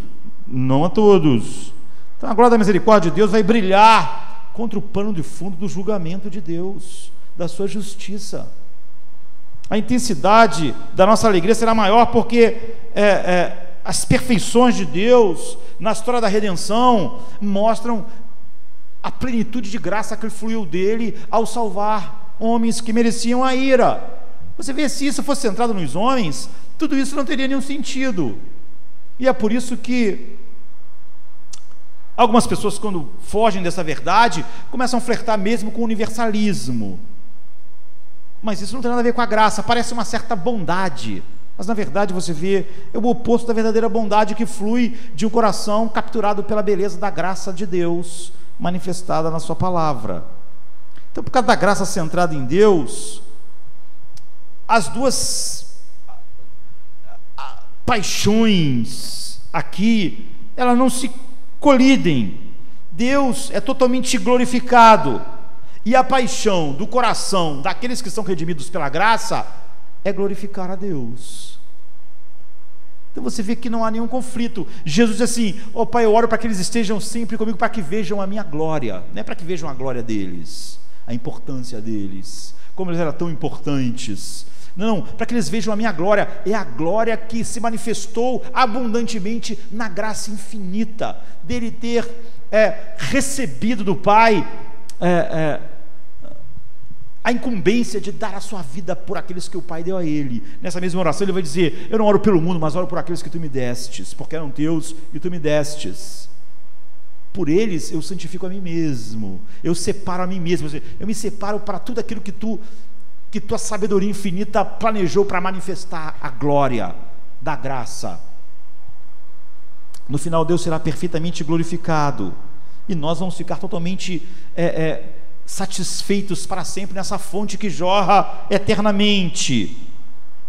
não a todos. Então a glória da misericórdia de Deus vai brilhar contra o pano de fundo do julgamento de Deus, da sua justiça. A intensidade da nossa alegria será maior porque as perfeições de Deus na história da redenção mostram a plenitude de graça que fluiu dele ao salvar homens que mereciam a ira. Você vê, se isso fosse centrado nos homens, tudo isso não teria nenhum sentido. E é por isso que algumas pessoas, quando fogem dessa verdade, começam a flertar mesmo com o universalismo. Mas isso não tem nada a ver com a graça, parece uma certa bondade, mas na verdade você vê, é o oposto da verdadeira bondade que flui de um coração capturado pela beleza da graça de Deus, manifestada na sua palavra. Então, por causa da graça centrada em Deus, as duas paixões aqui, elas não se colidem. Deus é totalmente glorificado, e a paixão do coração daqueles que são redimidos pela graça é glorificar a Deus. Então você vê que não há nenhum conflito. Jesus diz assim: ó Pai, eu oro para que eles estejam sempre comigo, para que vejam a minha glória, não é para que vejam a glória deles, a importância deles, como eles eram tão importantes. Não, para que eles vejam a minha glória, é a glória que se manifestou abundantemente na graça infinita, dele ter recebido do Pai a incumbência de dar a sua vida por aqueles que o Pai deu a ele. Nessa mesma oração ele vai dizer: eu não oro pelo mundo, mas oro por aqueles que tu me destes, porque eram teus e tu me destes. Por eles eu santifico a mim mesmo, eu separo a mim mesmo, eu me separo para tudo aquilo que tua sabedoria infinita planejou para manifestar a glória da graça. No final Deus será perfeitamente glorificado, e nós vamos ficar totalmente satisfeitos para sempre nessa fonte que jorra eternamente.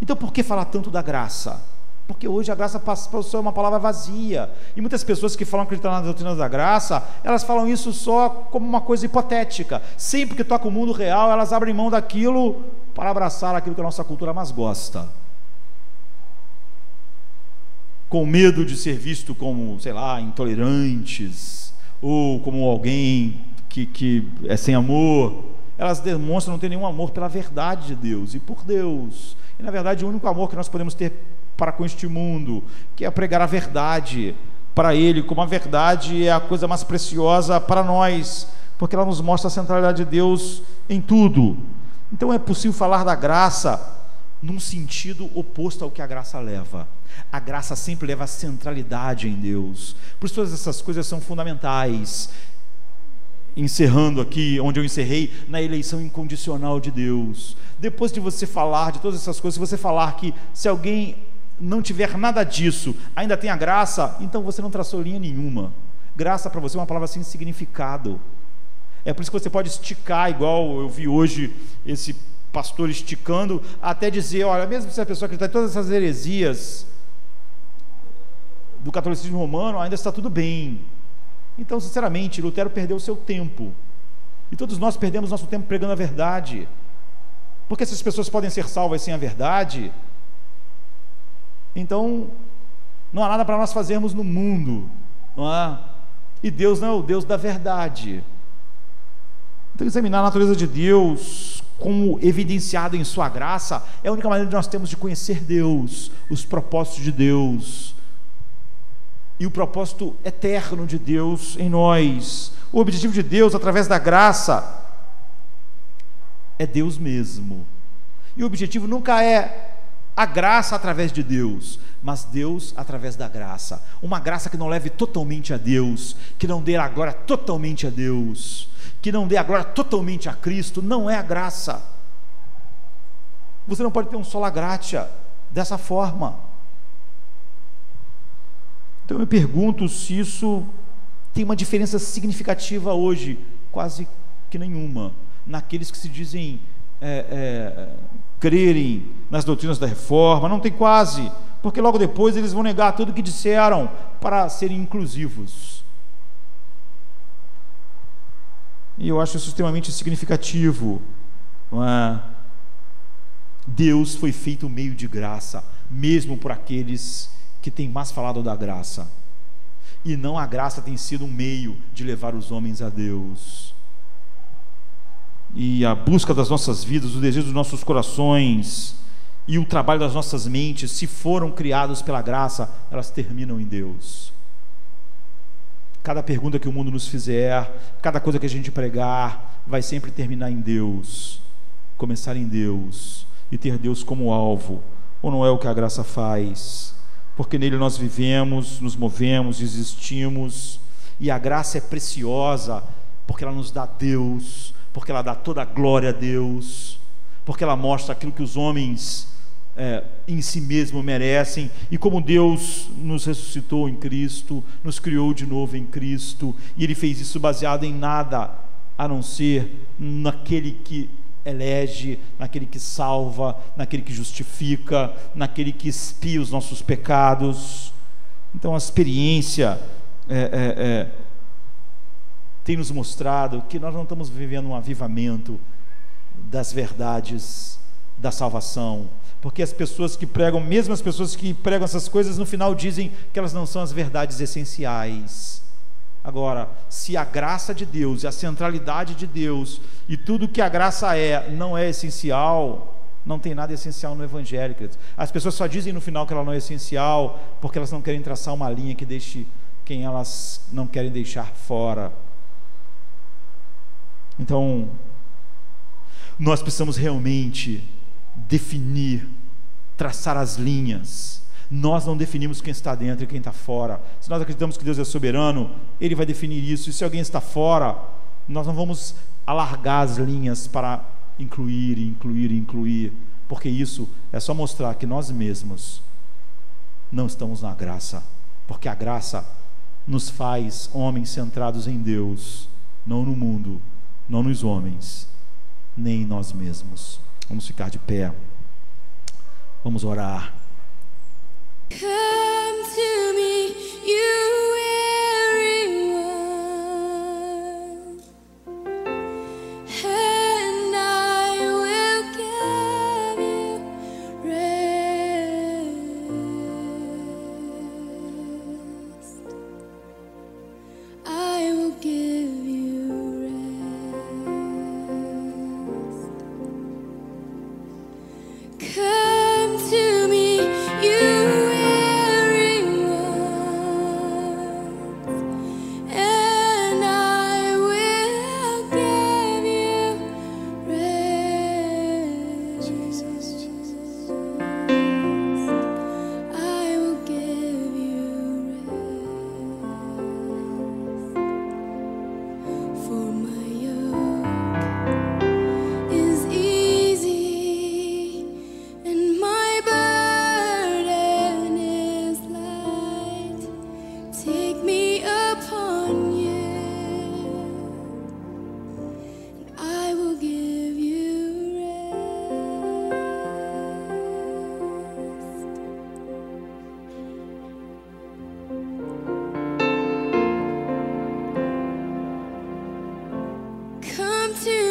Então por que falar tanto da graça? Porque hoje a graça passou a ser uma palavra vazia, e muitas pessoas que falam acreditar nas doutrinas da graça, elas falam isso só como uma coisa hipotética. Sempre que toca o mundo real, elas abrem mão daquilo para abraçar aquilo que a nossa cultura mais gosta, com medo de ser visto como, sei lá, intolerantes, ou como alguém que é sem amor. Elas demonstram não ter nenhum amor pela verdade de Deus e por Deus, e na verdade o único amor que nós podemos ter para com este mundo, que é pregar a verdade para ele, como a verdade é a coisa mais preciosa para nós, porque ela nos mostra a centralidade de Deus em tudo. Então é possível falar da graça num sentido oposto ao que a graça leva. A graça sempre leva a centralidade em Deus, por isso todas essas coisas são fundamentais. Encerrando aqui onde eu encerrei, na eleição incondicional de Deus. Depois de você falar de todas essas coisas, se você falar que se alguém não tiver nada disso, ainda tem a graça, então você não traçou linha nenhuma. Graça para você é uma palavra sem significado. É por isso que você pode esticar, igual eu vi hoje esse pastor esticando, até dizer, olha, mesmo se a pessoa acreditar em todas essas heresias do catolicismo romano, ainda está tudo bem. Então, sinceramente, Lutero perdeu o seu tempo, e todos nós perdemos nosso tempo pregando a verdade, porque essas pessoas podem ser salvas sem a verdade. Então não há nada para nós fazermos no mundo, não é? E Deus não é o Deus da verdade. Então examinar a natureza de Deus como evidenciado em sua graça é a única maneira que nós temos de conhecer Deus, os propósitos de Deus e o propósito eterno de Deus em nós. O objetivo de Deus através da graça é Deus mesmo, e o objetivo nunca é A graça através de Deus, mas Deus através da graça. Uma graça que não leve totalmente a Deus, que não dê a glória totalmente a Deus, que não dê a glória totalmente a Cristo, não é a graça. Você não pode ter um sola gratia dessa forma. Então eu me pergunto se isso tem uma diferença significativa hoje, quase que nenhuma, naqueles que se dizem crerem nas doutrinas da reforma. Não tem quase, porque logo depois eles vão negar tudo que disseram para serem inclusivos. E eu acho isso extremamente significativo, não é? Deus foi feito um meio de graça, mesmo por aqueles que têm mais falado da graça, e não a graça tem sido um meio de levar os homens a Deus. E a busca das nossas vidas, o desejo dos nossos corações e o trabalho das nossas mentes, se foram criados pela graça, elas terminam em Deus. Cada pergunta que o mundo nos fizer, cada coisa que a gente pregar, vai sempre terminar em Deus, começar em Deus e ter Deus como alvo. Ou não é o que a graça faz? Porque nele nós vivemos, nos movemos, existimos, e a graça é preciosa porque ela nos dá Deus, porque ela dá toda a glória a Deus, porque ela mostra aquilo que os homens em si mesmo merecem. E como Deus nos ressuscitou em Cristo, nos criou de novo em Cristo, e Ele fez isso baseado em nada a não ser naquele que elege, naquele que salva, naquele que justifica, naquele que expia os nossos pecados. Então a experiência tem nos mostrado que nós não estamos vivendo um avivamento das verdades da salvação, porque as pessoas que pregam, mesmo as pessoas que pregam essas coisas, no final dizem que elas não são as verdades essenciais. Agora, se a graça de Deus e a centralidade de Deus e tudo que a graça não é essencial, não tem nada essencial no Evangelho, queridos. As pessoas só dizem no final que ela não é essencial porque elas não querem traçar uma linha que deixe quem elas não querem deixar fora. Então, nós precisamos realmente definir, traçar as linhas. Nós não definimos quem está dentro e quem está fora. Se nós acreditamos que Deus é soberano, Ele vai definir isso. E se alguém está fora, nós não vamos alargar as linhas para incluir, porque isso é só mostrar que nós mesmos não estamos na graça, porque a graça nos faz homens centrados em Deus, não no mundo, não nos homens, nem em nós mesmos. Vamos ficar de pé, vamos orar. Come to me, you weary one, and I will give you rest. I will give you rest. Come to me, you come to